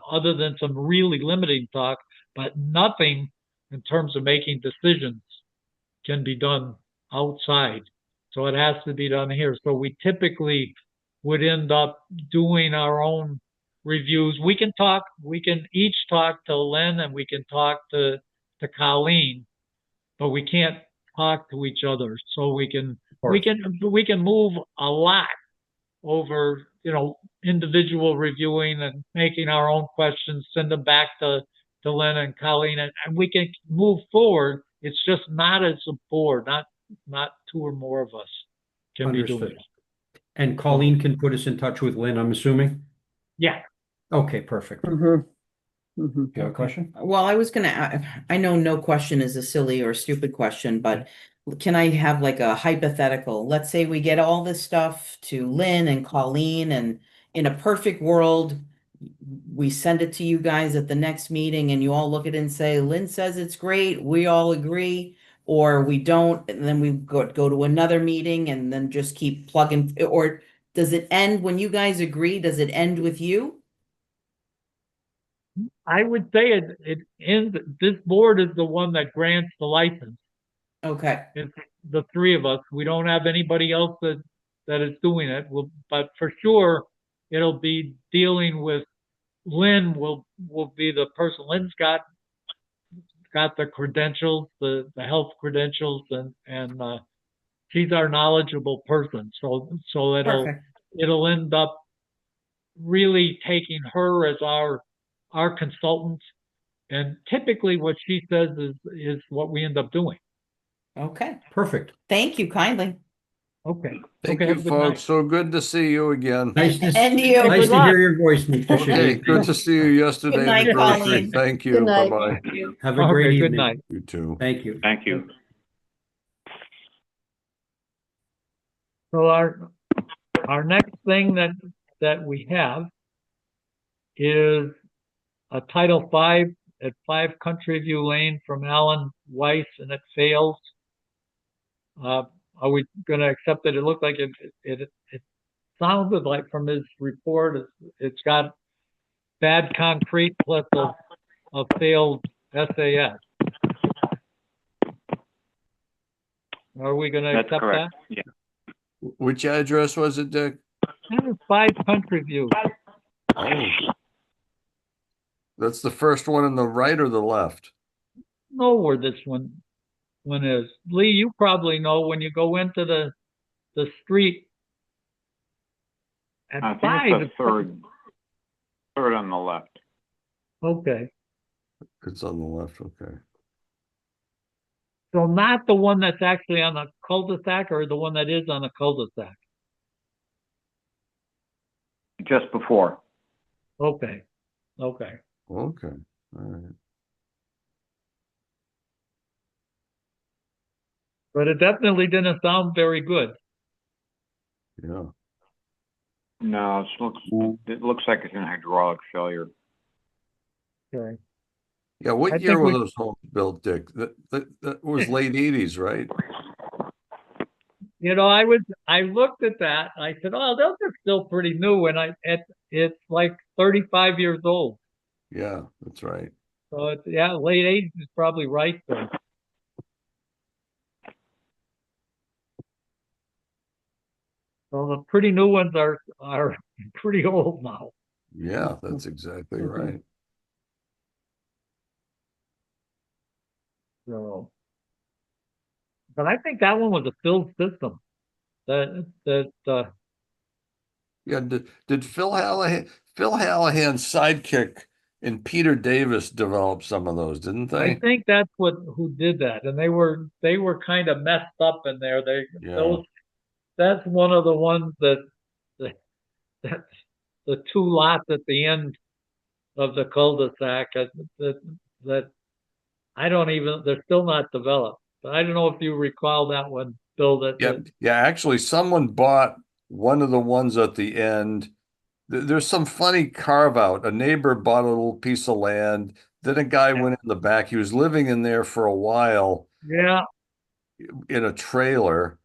other than some really limiting talk, but nothing in terms of making decisions can be done outside. So it has to be done here. So we typically would end up doing our own reviews. We can each talk to Lynn and we can talk to Colleen, but we can't talk to each other. So we can move a lot over, individual reviewing and making our own questions, send them back to Lynn and Colleen, and we can move forward. It's just not as a board, not 2 or more of us can be doing Understood. it. And Colleen can put us in touch with Lynn, I'm assuming? Yeah. Okay, perfect. Mhm. Mhm. You have a question? Well, I was gonna, I know no question is a silly or stupid question, but can I have like a hypothetical? Let's say we get all this stuff to Lynn and Colleen, and in a perfect world, we send it to you guys at the next meeting and you all look at it and say, Lynn says it's great, we all agree, or we don't, and then we go to another meeting and then just keep plugging, or does it end when you guys agree? Does it end with you? I would say it ends. This board is the one that grants the license. Okay. It's the 3 of us. We don't have anybody else that that is doing it. But for sure, it'll be dealing with Lynn will be the person. Lynn's got the credentials, the health credentials, and she's our knowledgeable person. So Perfect. it'll end up really taking her as our consultant. And typically what she says is what we end up doing. Okay. Perfect. Thank you kindly. Okay. Thank Okay, you, have a good night. folks. So good to see you again. Nice to, And you. Hey, nice good to luck. hear your voice, Mr. Okay, Shaheen. good to see you yesterday Good in the night, grocery. Colleen. Thank you. Good night. Bye-bye. Have a great Okay, evening. good night. You too. Thank you. Thank you. So our next thing that we have is a Title V at 5 Country View Lane from Alan Weiss, and it fails. Are we going to accept it? It looked like it sounded like from his report, it's got bad concrete plus a failed SAS. Are we going to That's accept correct. that? Yeah. Which address was it, Dick? That is 5 Country View. Oh. That's the first one on the right or the left? Know where this one is. Lee, you probably know when you go into the street at I think 5. it's the third on the left. Okay. It's on the left, okay. So not the one that's actually on the cul-de-sac, or the one that is on the cul-de-sac? Just before. Okay. Okay. Okay, all right. But it definitely didn't sound very good. Yeah. No, it looks like it's an hydraulic failure. Okay. Yeah, what I year think were we- those homes built, Dick? That was late 80s, right? You know, I looked at that. I said, "Oh, those are still pretty new," and it's like 35 years old. Yeah, that's right. So it's, yeah, late 80s is probably right there. So the pretty new ones are pretty old now. Yeah, that's exactly right. So, but I think that one was a filled system. That Yeah, did Phil Hallahan's sidekick and Peter Davis develop some of those, didn't I they? think that's who did that, and they were kind of messed up in there. Yeah. That's one of the ones that that's the 2 lots at the end of the cul-de-sac that I don't even, they're still not developed. But I don't know if you recall that one, Bill, Yeah, yeah, actually someone bought one of the ones at the end. There's some funny carve out. A neighbor bought a little piece of land. Then a guy went in the back. He was living in there for a while yeah, in a trailer,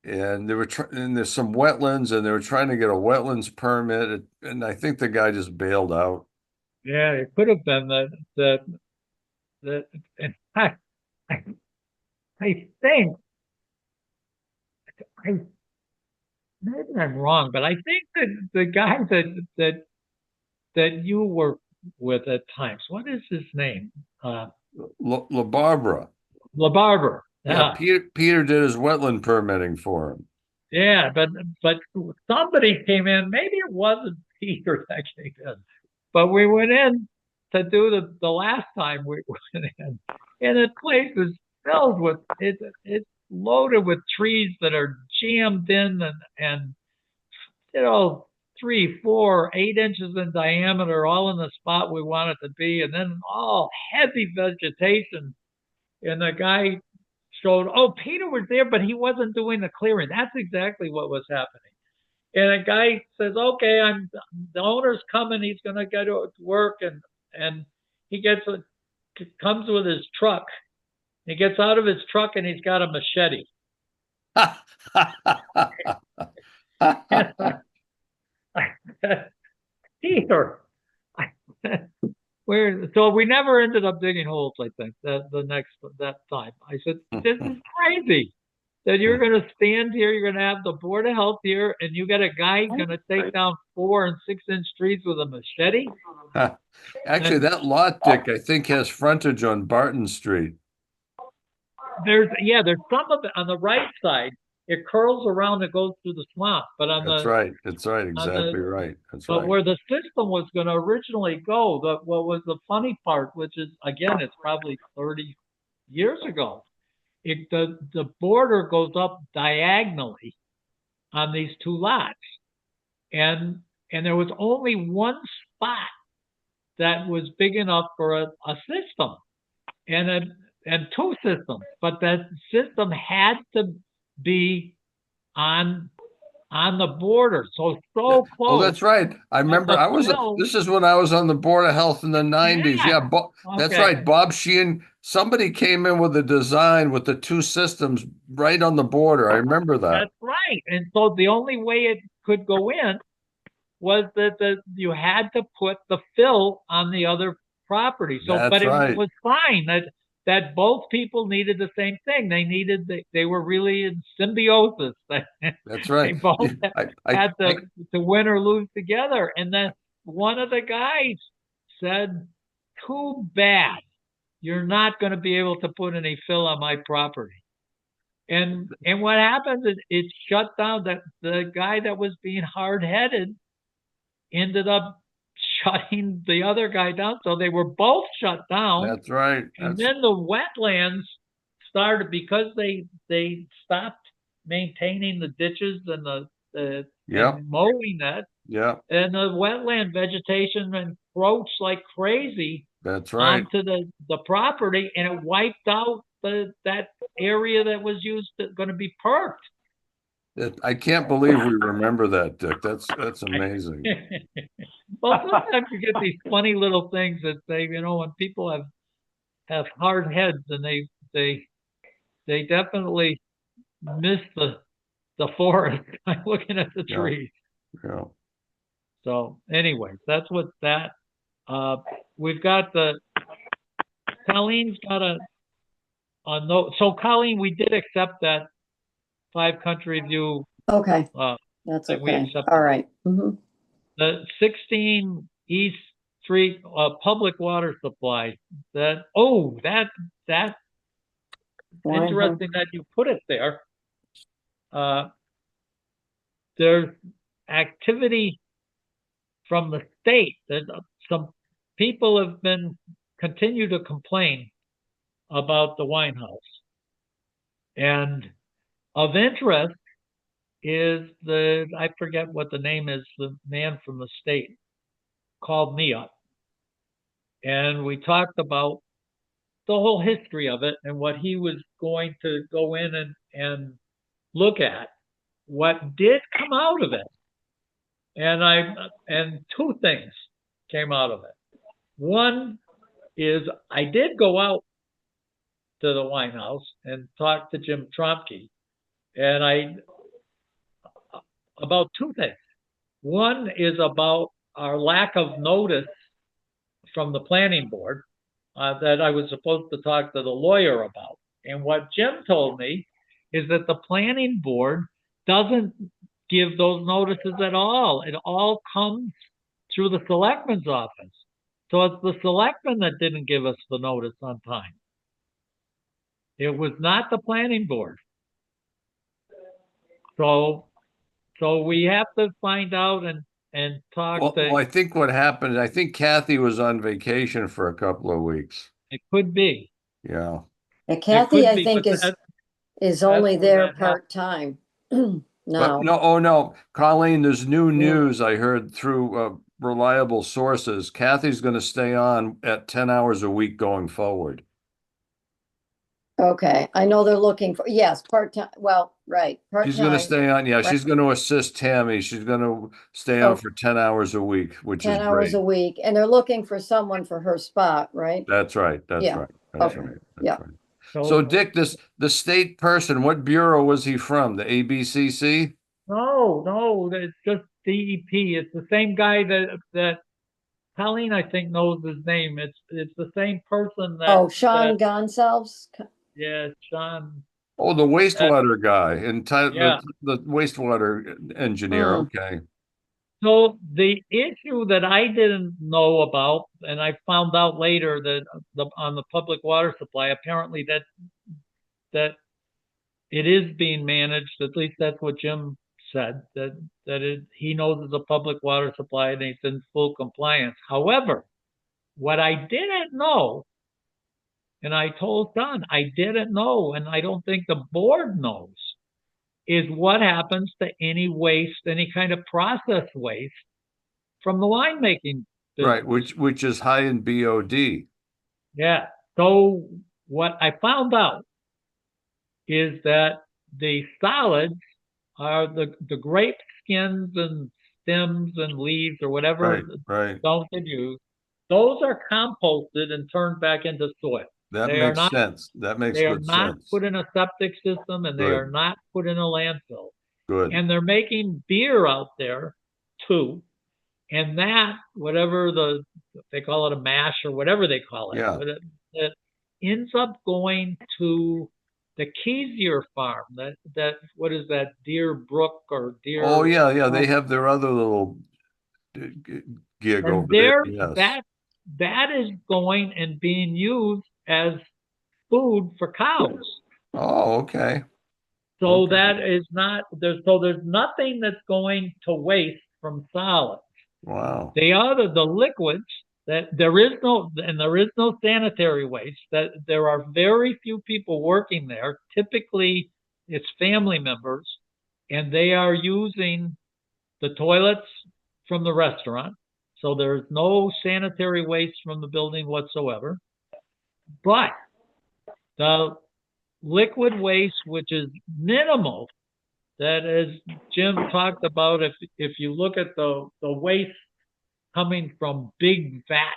and and there's some wetlands, and they were trying to get a wetlands permit, and I think the guy just bailed out. yeah, it could have been that in fact, I think, I, maybe I'm wrong, but I think that the guy that you were with at times, what is his name? La Barbara. LaBarber. Yeah, Peter did his wetland permitting for him. Yeah, but somebody came in. Maybe it wasn't Peter that came in, but we went in to do the last time we went in, and the place is filled with it's loaded with trees that are jammed in and you know 3, 4, 8 inches in diameter, all in the spot we want it to be, and then all heavy vegetation. And the guy showed, oh, Peter was there, but he wasn't doing the clearing. That's exactly what was happening. And a guy says, okay, the owner's coming. He's going to go to work. And he comes with his truck. He gets out of his truck and he's got a machete. Peter, so we never ended up digging holes, I think, that time. I said, this is crazy. that you're going to stand here, you're going to have the Board of Health here, and you got a guy going to take down 4 and 6-inch trees with a machete? Actually, that lot, Dick, I think has frontage on Barton Street. There's some of it on the right side. It curls around and goes through the swamp, but on That's the right. That's right. on the Exactly right. That's but right. where the system was going to originally go, what was the funny part, which is again, it's probably 30 years ago. The border goes up diagonally on these 2 lots, and there was only one spot that was big enough for a system, and 2 systems, but that system had to be on the border, so Oh, close. that's right. I remember this is when I was on the Board of Health in the 90s. Yeah, that's Okay. right. Bob Sheehan, somebody came in with a design with the 2 systems right on the border. I remember that. That's right. And so the only way it could go in was that you had to put the fill on the other property. So, That's but it right. was fine that both people needed the same thing. They were really in symbiosis. That's They right. both I had to win or lose together. And then one of the guys said, "Too bad. You're not going to be able to put any fill on my property." And what happened is it shut down. That the guy that was being hard-headed ended up shutting the other guy down. So they were both shut down. That's right. And then the wetlands started because they stopped maintaining the ditches and Yep. and mowing that. Yeah, And the wetland vegetation encroached like crazy that's right. onto the property, and it wiped out that area that was used going to be perked. I can't believe we remember that, Dick. That's amazing. Well, sometimes you get these funny little things that say, when people have hard heads, and they definitely miss the forest by looking at the Yeah. trees. Yeah. So anyway, that's what that. We've got Colleen's got a note. So Colleen, we did accept that 5 country view. Okay, Uh, that's that we okay. accepted. All right. The 16 East Street public water supply. That's interesting that you put it there. There's activity from the state. There's some people have continue to complain about the wine house. And of interest is I forget what the name is, the man from the state called me up. And we talked about the whole history of it and what he was going to go in and look at. What did come out of it? And 2 things came out of it. One is I did go out to the wine house and talk to Jim Tromke, and about 2 things. One is about our lack of notice from the planning board that I was supposed to talk to the lawyer about. And what Jim told me is that the planning board doesn't give those notices at all. It all comes through the selectman's office. So it's the selectmen that didn't give us the notice on time. It was not the planning board. So we have to find out and talk Well, I think what happened, I think Kathy was on vacation for a couple of weeks. It could be. Yeah. And Kathy, I be, think, but is only where there that part-time But now. no, Colleen, there's new news I heard through reliable sources. Kathy's going to stay on at 10 hours a week going forward. Okay, I know they're looking for, yes, part-time, well, right, She's going to part-time, stay on. Yeah, Right. she's going to assist Tammy. She's going to stay on Oh. for 10 hours a week, which 10 is hours great. a week, and they're looking for someone for her spot, right? That's right. That's Yeah. right. That's Okay. right. That's Yeah. right. So Dick, the state person, what bureau was he from? The ABCC? No, it's just DEP. It's the same guy that Colleen, I think, knows his name. It's the same person that. Oh, Sean Gonsalves? Yeah, Sean. Oh, the wastewater guy and Yeah. the wastewater engineer. Hmm. Okay. So the issue that I didn't know about, and I found out later that on the public water supply, apparently that it is being managed. At least that's what Jim said. He knows it's a public water supply and he's in full compliance. However, what I didn't know, and I told Don, I didn't know, and I don't think the board knows, is what happens to any waste, any kind of process waste from the winemaking Right, business. which is high in BOD. Yeah. So what I found out is that the solids are the grape skins and stems and leaves or whatever Right, right. don't get used. Those are composted and turned back into soil. That They are makes not sense. That makes they are good not sense. put in a septic system and they are Good, not put in a landfill. good. And they're making beer out there too. And that, whatever they call it a mash or whatever they call it, Yeah. but it ends up going to the Kezier farm. What is that, Deer Brook or Deer? Oh, yeah, yeah. They have their other little gig And over there. Yes. that is going and being used as food for cows. Oh, okay. So Okay. that is not there's nothing that's going to waste from solids. Wow. The liquids that there is no sanitary waste. That there are very few people working there. Typically, it's family members, and they are using the toilets from the restaurant. So there's no sanitary waste from the building whatsoever. But the liquid waste, which is minimal, that as Jim talked about, if you look at the waste coming from big vat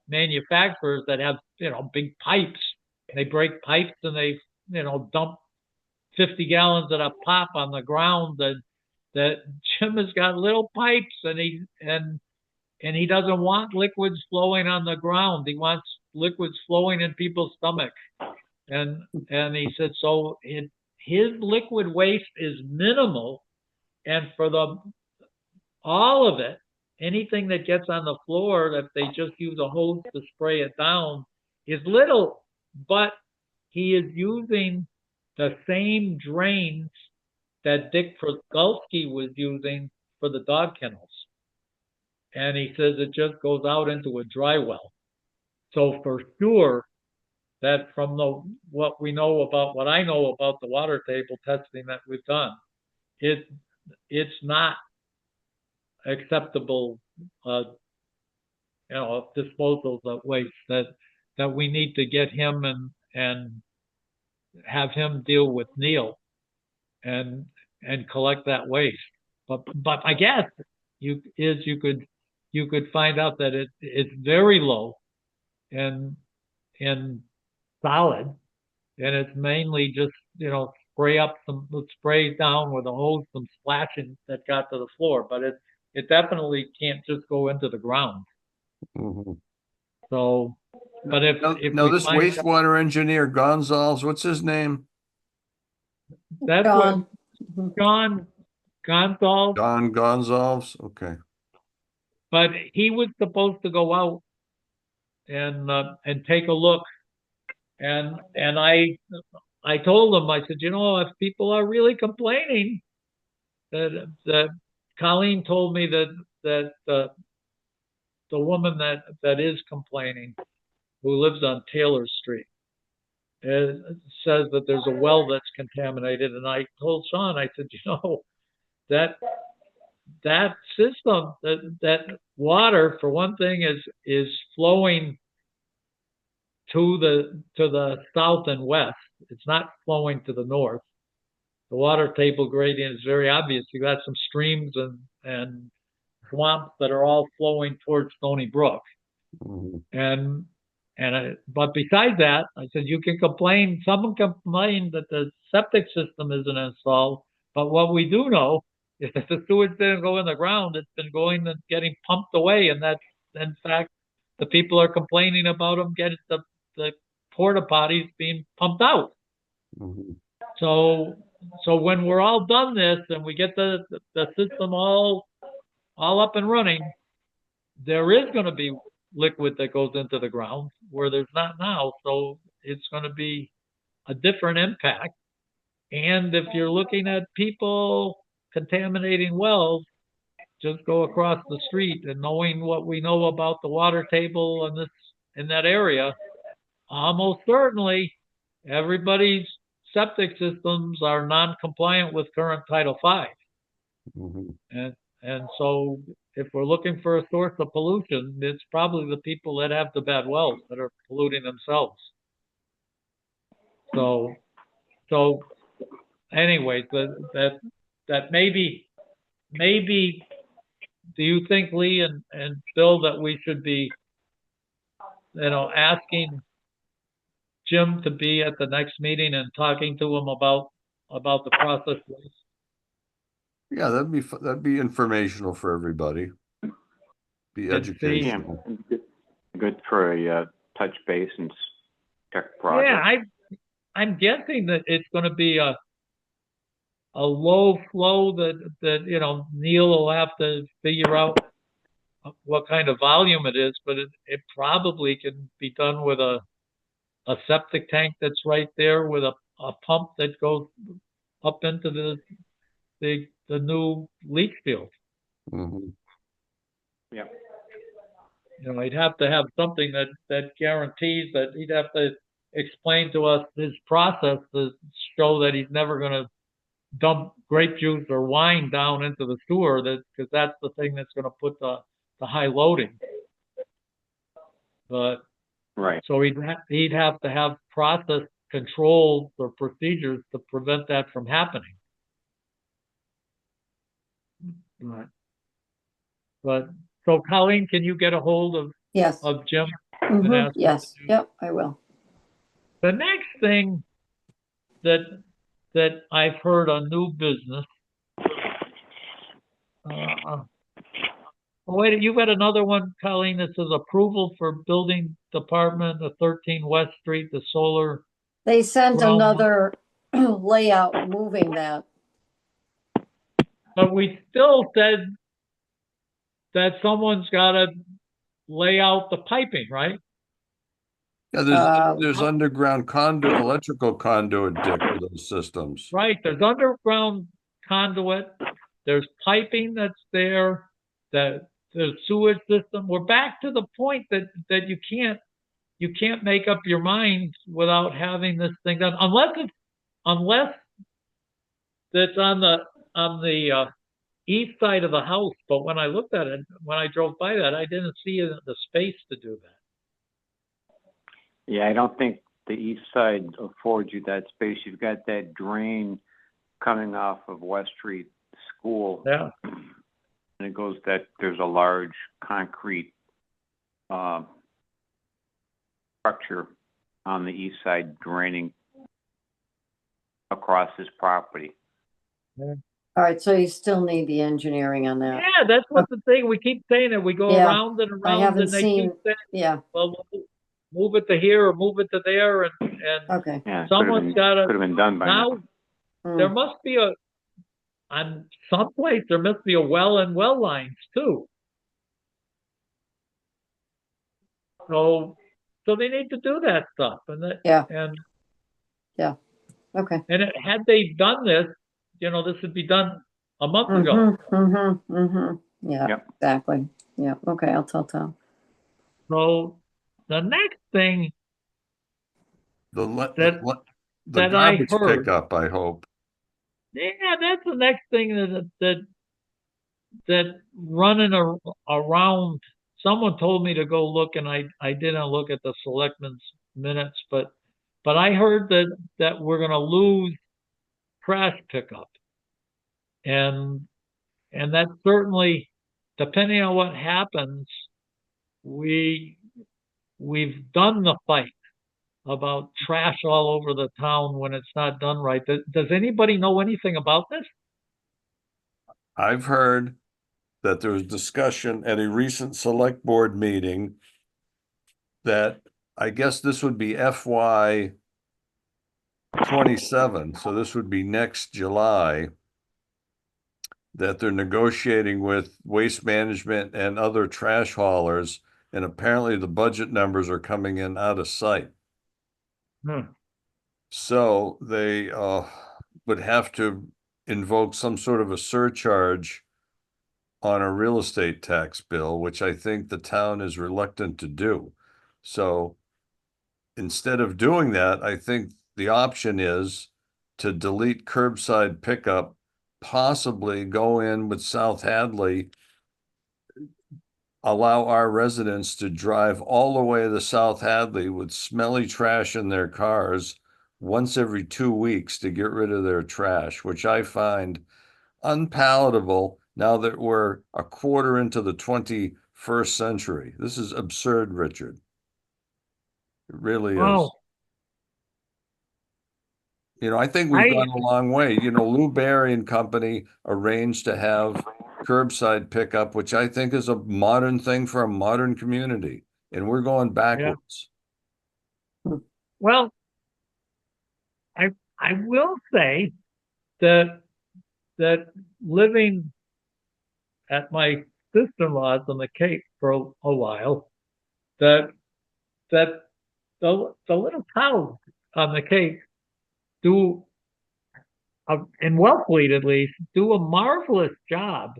manufacturers that have big pipes. They break pipes and they dump 50 gallons at a pop on the ground. That Jim has got little pipes and he doesn't want liquids flowing on the ground. He wants liquids flowing in people's stomach. And he said so. His liquid waste is minimal, and for all of it, anything that gets on the floor that they just use a hose to spray it down is little, but he is using the same drains that Dick Pruskalski was using for the dog kennels. And he says it just goes out into a dry well. So for sure, that from what I know about the water table testing that we've done, it's not acceptable disposals of waste that we need to get him and have him deal with Neil and collect that waste. But I guess you could find out that it's very low in solid, and it's mainly just spray down with a hose, some splashing that got to the floor, but it definitely can't just go into the ground. Mhm. So, but if No, we this find wastewater engineer Gonzalez, what's his name? that's John. what John Gonzalez, Don Gonzalez. Okay. but he was supposed to go out and take a look, and I told him, I said, if people are really complaining, that Colleen told me that the woman that is complaining, who lives on Taylor Street, says that there's a well that's contaminated. And I told Sean, I said, that system, that water, for one thing, is flowing to the south and west. It's not flowing to the north. The water table gradient is very obvious. You got some streams and swamps that are all flowing towards Stony Brook. Mhm. But besides that, I said, you can complain. Someone complained that the septic system isn't installed, but what we do know is that the sewage didn't go in the ground. It's been going and getting pumped away, and that's in fact the people are complaining about them getting the porta potties being pumped out. Mhm. So, so when we're all done this and we get the system all up and running, there is going to be liquid that goes into the ground where there's not now. So it's going to be a different impact. And if you're looking at people contaminating wells, just go across the street, and knowing what we know about the water table in in that area, almost certainly everybody's septic systems are non-compliant with current Title V. Mhm. And so if we're looking for a source of pollution, it's probably the people that have the bad wells that are polluting themselves. So, so anyways, that maybe, do you think, Lee and Bill, that we should be, asking Jim to be at the next meeting and talking to him about the process? Yeah, that'd be informational for everybody. Be And see- Yeah, educational. good for a touch base and check Yeah, progress. I'm guessing that it's going to be a low flow that Neil will have to figure out what kind of volume it is, but it probably can be done with a septic tank that's right there with a pump that goes up into the new leach field. Mhm. Yeah. He'd have to have something that guarantees that. He'd have to explain to us his process to show that he's never going to dump grape juice or wine down into the sewer, because that's the thing that's going to put the high loading. But Right. so he'd have to have process controls or procedures to prevent that from happening. Right. But so Colleen, can you get a hold Yes. of Jim and Mhm. ask him Yes. to do? Yep, I will. The next thing that I've heard on new business. Oh, wait, you've got another one, Colleen, that says approval for building department of 13 West Street, the solar. They sent Ground- another layout moving that. But we still said that someone's got to lay out the piping, right? Yeah, there's underground electrical conduit, Dick, with those systems. Right. There's underground conduit. There's piping that's there. The sewage system. We're back to the point that you can't make up your mind without having this thing done, unless it's on the east side of the house. But when I looked at it, when I drove by that, I didn't see the space to do that. Yeah, I don't think the east side affords you that space. You've got that drain coming off of West Street School. Yeah. And it goes that there's a large concrete structure on the east side draining across his property. All right, so you still need the engineering on that. Yeah, that's what the thing. We keep saying it. We go Yeah, around and around, haven't and they seen- keep saying, Yeah, well, move it to here or move it to there, and okay. Yeah, someone's got could to. have been done by now. There Mm. must be on some place there must be a well and well lines too. So they need to do that stuff, and Yeah. and Okay. had they done this, this would be done a month ago. Yeah, Yep. exactly. Yeah, okay, I'll tell Tom. So the next thing The that I garbage heard, pickup, I hope. yeah, that's the next thing that running around. Someone told me to go look, and I didn't look at the selectmen's minutes, but I heard that we're going to lose trash pickup, and that certainly, depending on what happens, we've done the fight about trash all over the town when it's not done right. Does anybody know anything about this? I've heard that there was discussion at a recent select board meeting that I guess this would be FY 27, so this would be next July, that they're negotiating with Waste Management and other trash haulers, and apparently the budget numbers are coming in out of sight. Hmm. So they would have to invoke some sort of a surcharge on a real estate tax bill, which I think the town is reluctant to do. So instead of doing that, I think the option is to delete curbside pickup, possibly go in with South Hadley, allow our residents to drive all the way to South Hadley with smelly trash in their cars once every 2 weeks to get rid of their trash, which I find unpalatable now that we're a quarter into the 21st century. This is absurd, Richard. It really is. Oh, I think we've I, gone a long way. Lou Barry and Company arranged to have curbside pickup, which I think is a modern thing for a modern community, and we're going yeah, backwards. well, I will say that living at my sister-in-law's on the Cape for a while, that that the little towns on the Cape do, in Wellfleet at least, do a marvelous job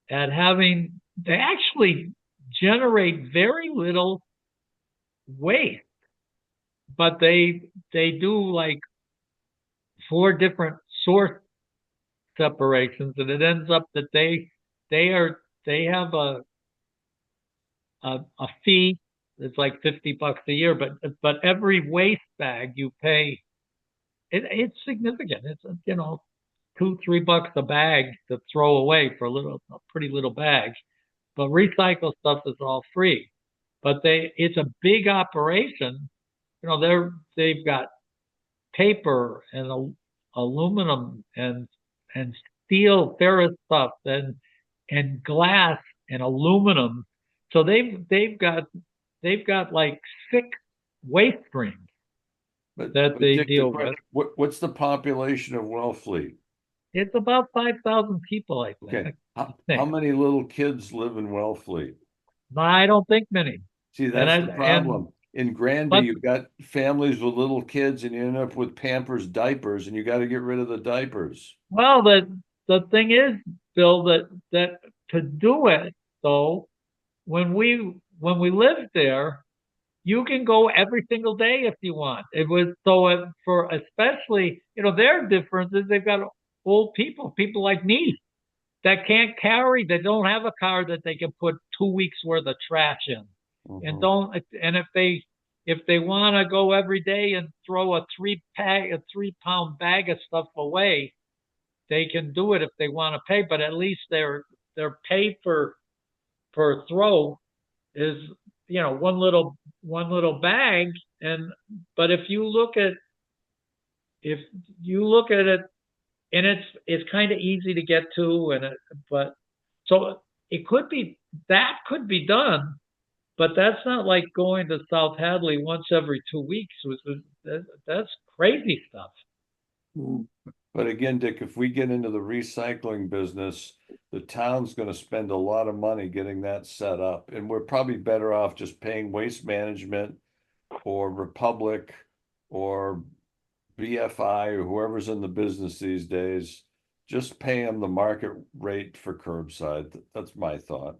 at having, they actually generate very little waste, but they do like 4 different source separations, and it ends up that they have a fee. It's like $50 a year, but every waste bag you pay, it's significant. It's $2-3 a bag to throw away for a pretty little bag. But recycle stuff is all free. But it's a big operation. They've got paper and aluminum and steel, ferrous stuff, and glass and aluminum. So they've got like 6 waste streams that But they Dick, the deal with. question, what's the population of Wellfleet? It's about 5,000 people, I Okay, think. how many little kids live in Wellfleet? I don't think many. See, And that's the problem. In Granby, but you've got families with little kids, and you end up with Pampers diapers, and you got to get rid of the diapers. well, the thing is, Bill, that to do it though, when we lived there, you can go every single day if you want. It was so for especially, their difference is they've got old people like me that can't carry, that don't have a car that they can put 2 weeks worth of trash in, and Mhm. don't. And if they want to go every day and throw a 3-pound bag of stuff away, they can do it if they want to pay. But at least their pay per throw is one little bag. And but if you look at it, and it's kind of easy to get to, but so it could be, that could be done, but that's not like going to South Hadley once every 2 weeks. That's crazy stuff. But again, Dick, if we get into the recycling business, the town's going to spend a lot of money getting that set up, and we're probably better off just paying Waste Management or Republic or BFI or whoever's in the business these days. Just pay them the market rate for curbside. That's my thought.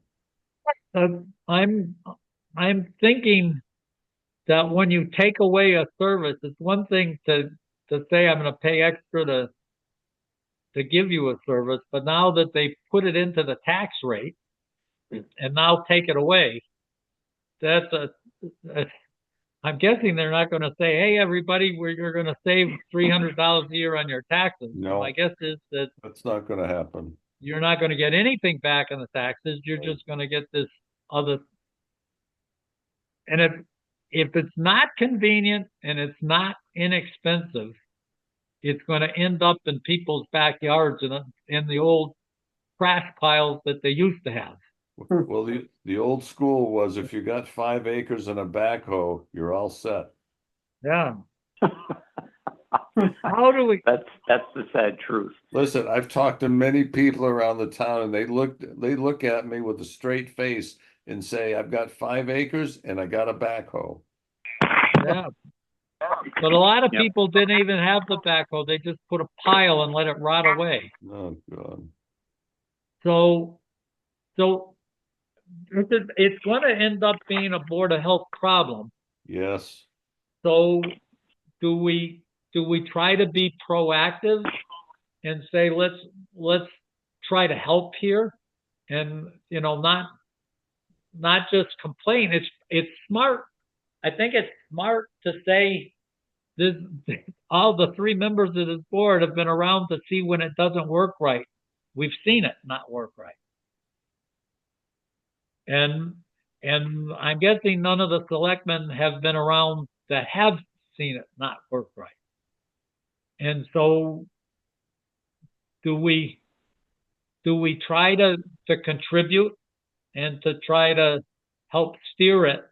I'm thinking that when you take away a service, it's one thing to say I'm going to pay extra to give you a service, but now that they put it into the tax rate and now take it away, that's I'm guessing they're not going to say, "Hey, everybody, you're going to save $300 a year on your taxes." No. My guess is that That's not going to happen. you're not going to get anything back on the taxes. You're Right. just going to get this other. And if it's not convenient and it's not inexpensive, it's going to end up in people's backyards and in the old trash piles that they used to have. Well, the old school was if you got 5 acres and a backhoe, you're all set. Yeah. How do we, That's the sad truth. Listen, I've talked to many people around the town and they look at me with a straight face and say, I've got 5 acres and I got a backhoe. yeah. But a lot of Yep. people didn't even have the backhoe. They just put a pile and let it rot away. Oh, God. So it's going to end up being a Board of Health problem. Yes. So do we try to be proactive and say, let's try to help here, and not just complain. It's smart. I think it's smart to say this. All the 3 members of this board have been around to see when it doesn't work right. We've seen it not work right. And I'm guessing none of the selectmen have been around that have seen it not work right. And so do we try to contribute and to try to help steer it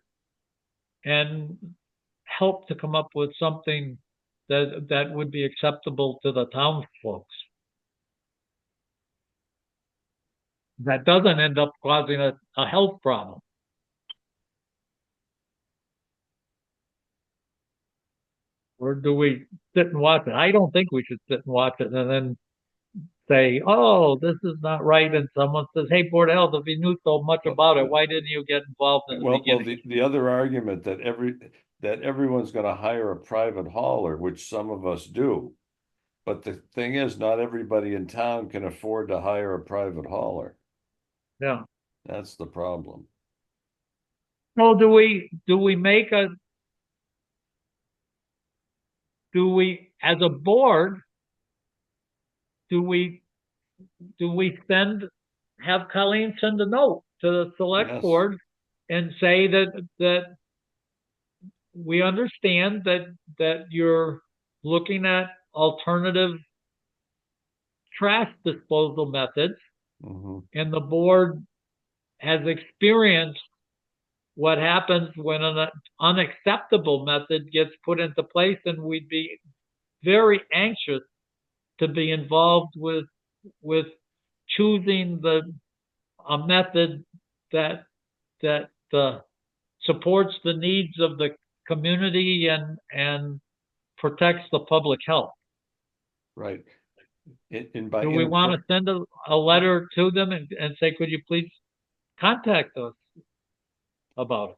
and help to come up with something that would be acceptable to the townsfolk, that doesn't end up causing a health problem? Or do we sit and watch it? I don't think we should sit and watch it and then say, oh, this is not right. And someone says, hey, Board of Health, if you knew so much about it, why didn't you get involved in the Well, beginning? the other argument that everyone's going to hire a private hauler, which some of us do. But the thing is, not everybody in town can afford to hire a private hauler. Yeah. That's the problem. So do we as a board, do we have Colleen send a note to the select Yes. board and say that we understand that you're looking at alternative trash disposal methods, Mhm. and the board has experienced what happens when an unacceptable method gets put into place, and we'd be very anxious to be involved with choosing a method that supports the needs of the community and protects the public health. Right. And by Do we want to send a letter to them and say, could you please contact us about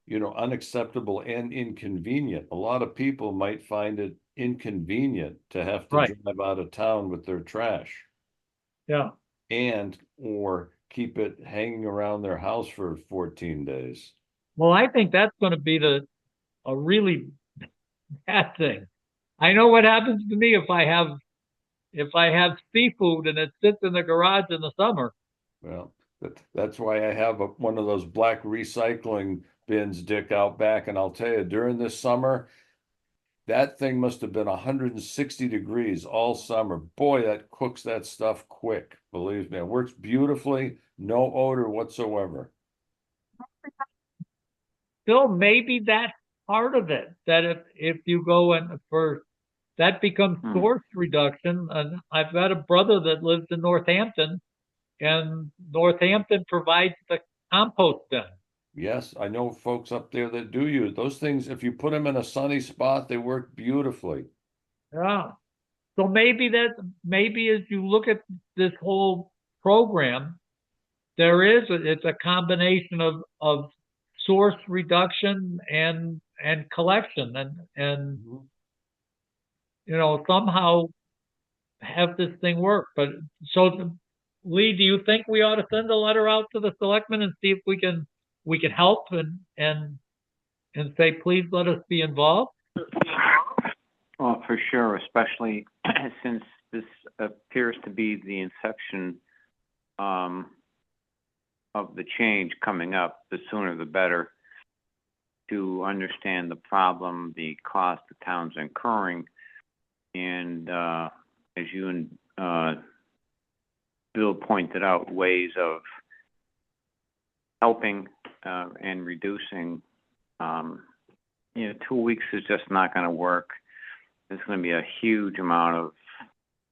it? Unacceptable and inconvenient. A lot of people might find it inconvenient to have to Right. drive out of town with their trash Yeah. and or keep it hanging around their house for 14 days. Well, I think that's going to be a really bad thing. I know what happens to me if I have seafood and it sits in the garage in the summer. Well, that's why I have one of those black recycling bins, Dick, out back. And I'll tell you, during this summer, that thing must have been 160 degrees all summer. Boy, that cooks that stuff quick. Believe me, it works beautifully, no odor whatsoever. Still, maybe that's part of it. That if you go and that becomes source reduction. And I've got a brother that lives in Northampton, and Northampton provides the compost bin. Yes, I know folks up there that do use those things. If you put them in a sunny spot, they work beautifully. Yeah. So maybe as you look at this whole program, it's a combination of source reduction and collection and somehow have this thing work. But so, Lee, do you think we ought to send a letter out to the selectmen and see if we can help and say, please let us be involved? Well, for sure, especially since this appears to be the inception of the change coming up. The sooner the better, to understand the problem, the cost the town's incurring, and as you and Bill pointed out, ways of helping and reducing. 2 weeks is just not going to work. there's going to be a huge amount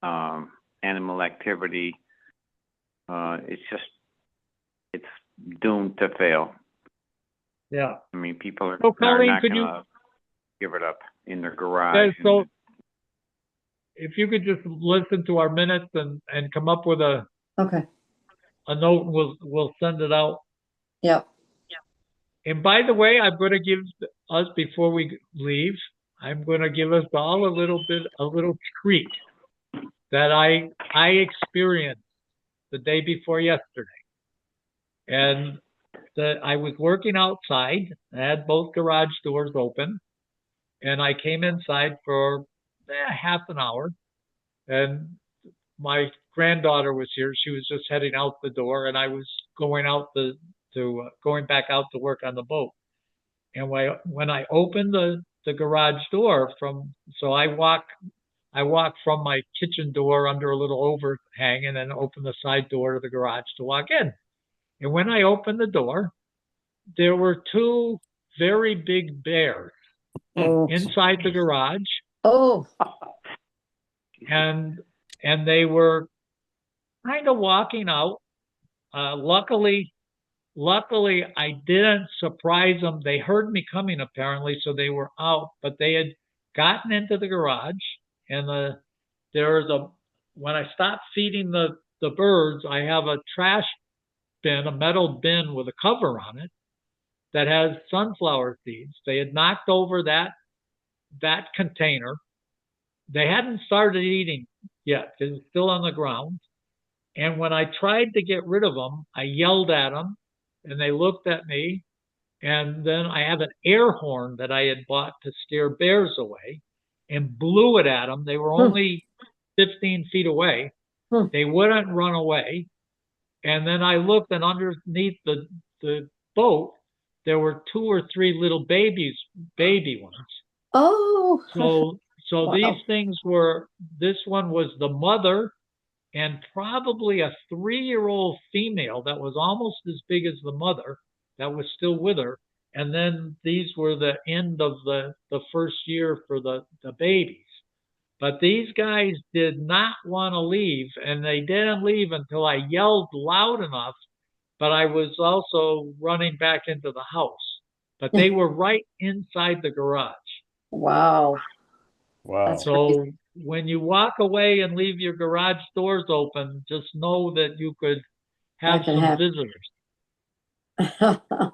of animal activity. It's doomed to fail. Yeah. I mean, people are, So, are Colleen, not could going you, to give it up in their garage. so if you could just listen to our minutes and come up with a Okay, note, and we'll send it out. yep. And by the way, I'm going to give us, before we leave, I'm going to give us all a little treat that I experienced the day before yesterday. And that I was working outside. I had both garage doors open, and I came inside for half an hour, and my granddaughter was here. She was just heading out the door, and I was going going back out to work on the boat. And when I opened the garage door I walk from my kitchen door under a little overhang and then open the side door to the garage to walk in. And when I opened the door, there were two very big bears Oh, inside the garage, oh, and they were kind of walking out. Luckily, I didn't surprise them. They heard me coming apparently, so they were out. But they had gotten into the garage, and when I stopped feeding the birds, I have a trash bin, a metal bin with a cover on it that has sunflower seeds. They had knocked over that container. They hadn't started eating yet. It was still on the ground. And when I tried to get rid of them, I yelled at them, and they looked at me. And then I have an air horn that I had bought to scare bears away, and blew it at them. They were only 15 feet away. They wouldn't run away. And then I looked, and underneath the boat, there were 2 or 3 little baby ones. oh. So Wow. these things this one was the mother, and probably a 3-year-old female that was almost as big as the mother that was still with her. And then these were the end of the first year for the babies. But these guys did not want to leave, and they didn't leave until I yelled loud enough, but I was also running back into the house. But they were right inside the garage. Wow. Wow. That's So when you walk away and leave your garage doors open, just know that you could have That can some happen. visitors.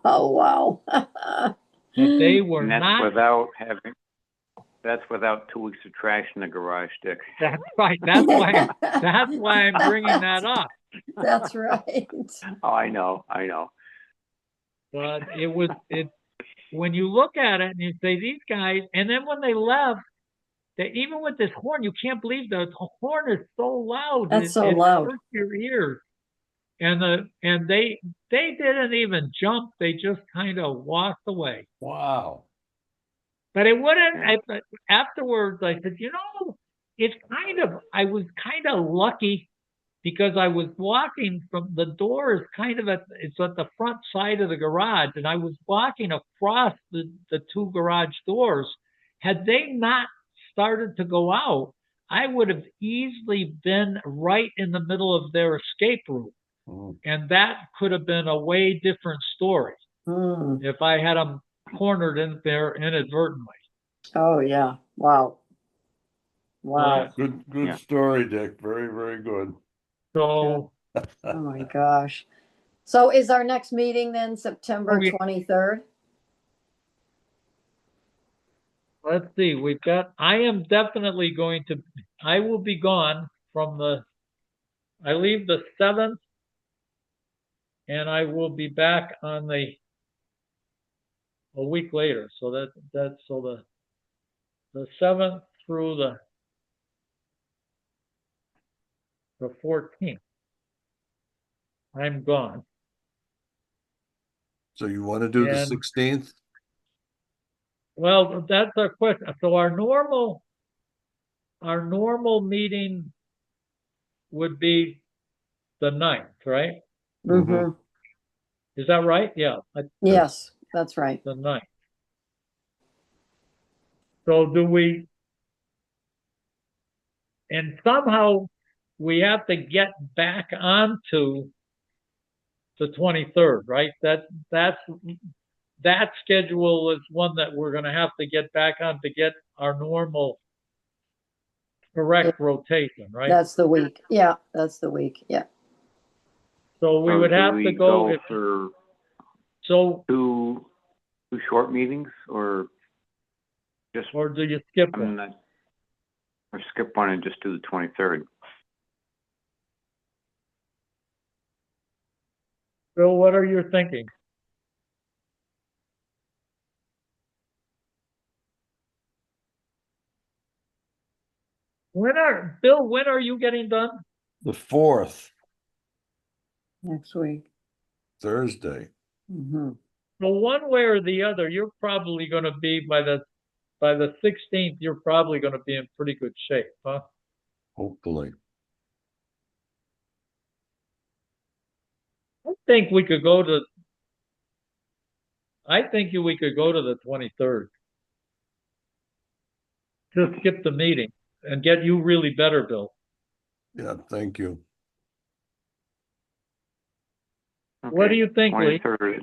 Oh, wow. But they were And that's not. that's without 2 weeks of trash in the garage, Dick. That's right. That's why I'm bringing that up. That's right. Oh, I know. But when you look at it and you say these guys, and then when they left, even with this horn, you can't believe the horn is so loud. That's so it loud. hurts your ears. And they didn't even jump. They just kind of walked away. Wow. But it wouldn't. Afterwards, I said, I was kind of lucky because I was walking from the door is kind of it's at the front side of the garage, and I was walking across the 2 garage doors. Had they not started to go out, I would have easily been right in the middle of their escape route. And that could have been a way different story if I had them cornered in there inadvertently. Oh, yeah. Wow. Wow. Good Yeah. story, Dick. Very, very good. So, Oh, my gosh. So is our next meeting then September 23rd? let's see. I am definitely I will be gone I leave the 7th, and I will be back on a week later. So the 7th through the 14th. I'm gone. So you want to do the And- 16th? Well, that's a question. So our normal meeting would be the 9th, right? Mm-hmm. Is that right? Yeah, Yes, that's right. the 9th. So do we And somehow we have to get back onto the 23rd, right? That schedule is one that we're gonna have to get back on to get our normal correct rotation, right? That's the week. Yeah, that's the week. Yeah. So we So would do have we to go, if, for so, two short meetings or just, or do you skip one? or skip one and just do the 23rd? Bill, what are you thinking? Bill, when are you getting done? The 4th, Next week. Thursday. Hmm. Well, one way or the other, you're probably gonna be by the 16th, you're probably gonna be in pretty good shape, huh? Hopefully. I think we could go to, I think we could go to the 23rd. Just skip the meeting and get you really better, Bill. Yeah, thank you. What do Okay, you think, Lee? 23rd.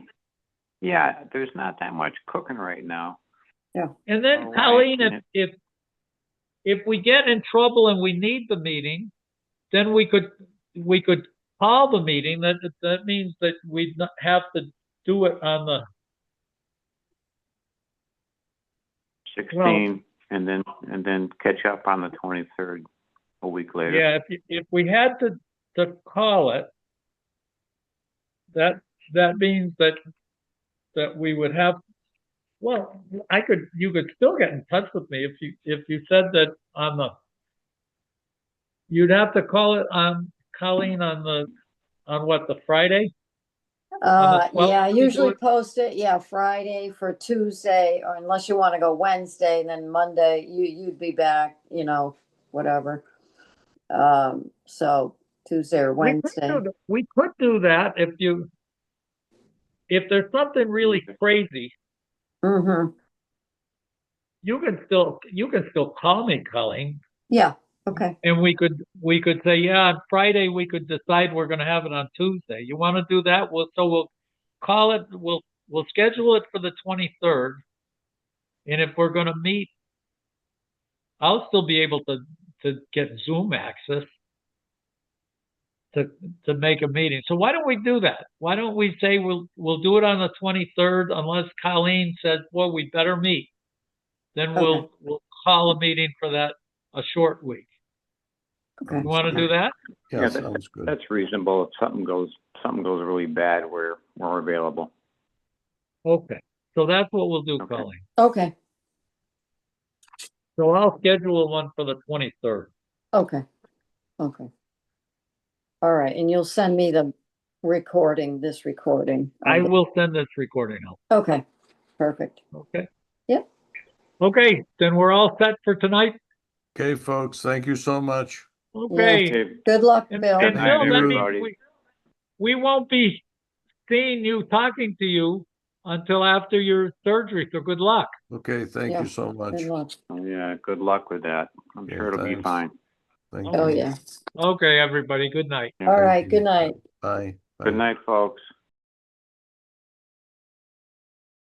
Yeah, there's not that much cooking right now. And then, All right. Colleen, if we get in trouble and we need the meeting, then we could call the meeting. That means that we'd not have to do it on the, 16, and then catch up on the 23rd a week later. yeah, if we had to call it, that means that we would have, well, you could still get in touch with me if you said that on the, you'd have to call it on, Colleen, on what, the Friday? On the 12th Yeah, to do usually it? post it, yeah, Friday for Tuesday, or unless you want to go Wednesday, then Monday, you'd be back, whatever. So Tuesday or Wednesday. We could do that if there's something really crazy, Mm-hmm. you can still call me, Colleen, Yeah, okay. and we could say, yeah, on Friday we could decide we're gonna have it on Tuesday. You wanna do that? We'll call it, we'll schedule it for the 23rd. And if we're gonna meet, I'll still be able to get Zoom access to make a meeting. So why don't we do that? Why don't we say we'll do it on the 23rd unless Colleen says, well, we better meet. Then we'll call a meeting for that, a short week. Okay. You want to do that? Yeah, Yeah, sounds good. That's reasonable. If something goes really bad, we're available. Okay. So that's what we'll do, Okay. Colleen. Okay, So I'll schedule one for the 23rd. okay, okay. All right, and you'll send me the this recording. I will send this recording out. Okay, perfect. Okay? Yep. Okay, then we're all set for tonight. Okay, folks, thank you so much. Okay. Okay, Good luck, And Bill. and Good night, Bill, that everybody. means we won't be seeing you, talking to you until after your surgery. So good luck. Okay, thank Yeah, you so much. Good luck. yeah, good luck with that. I'm Yeah, sure it'll be thanks. fine. Thank Oh, you. yeah. Okay, everybody. Good night. Yeah. All Thank right, you. good night. Bye. Good Bye. night, folks.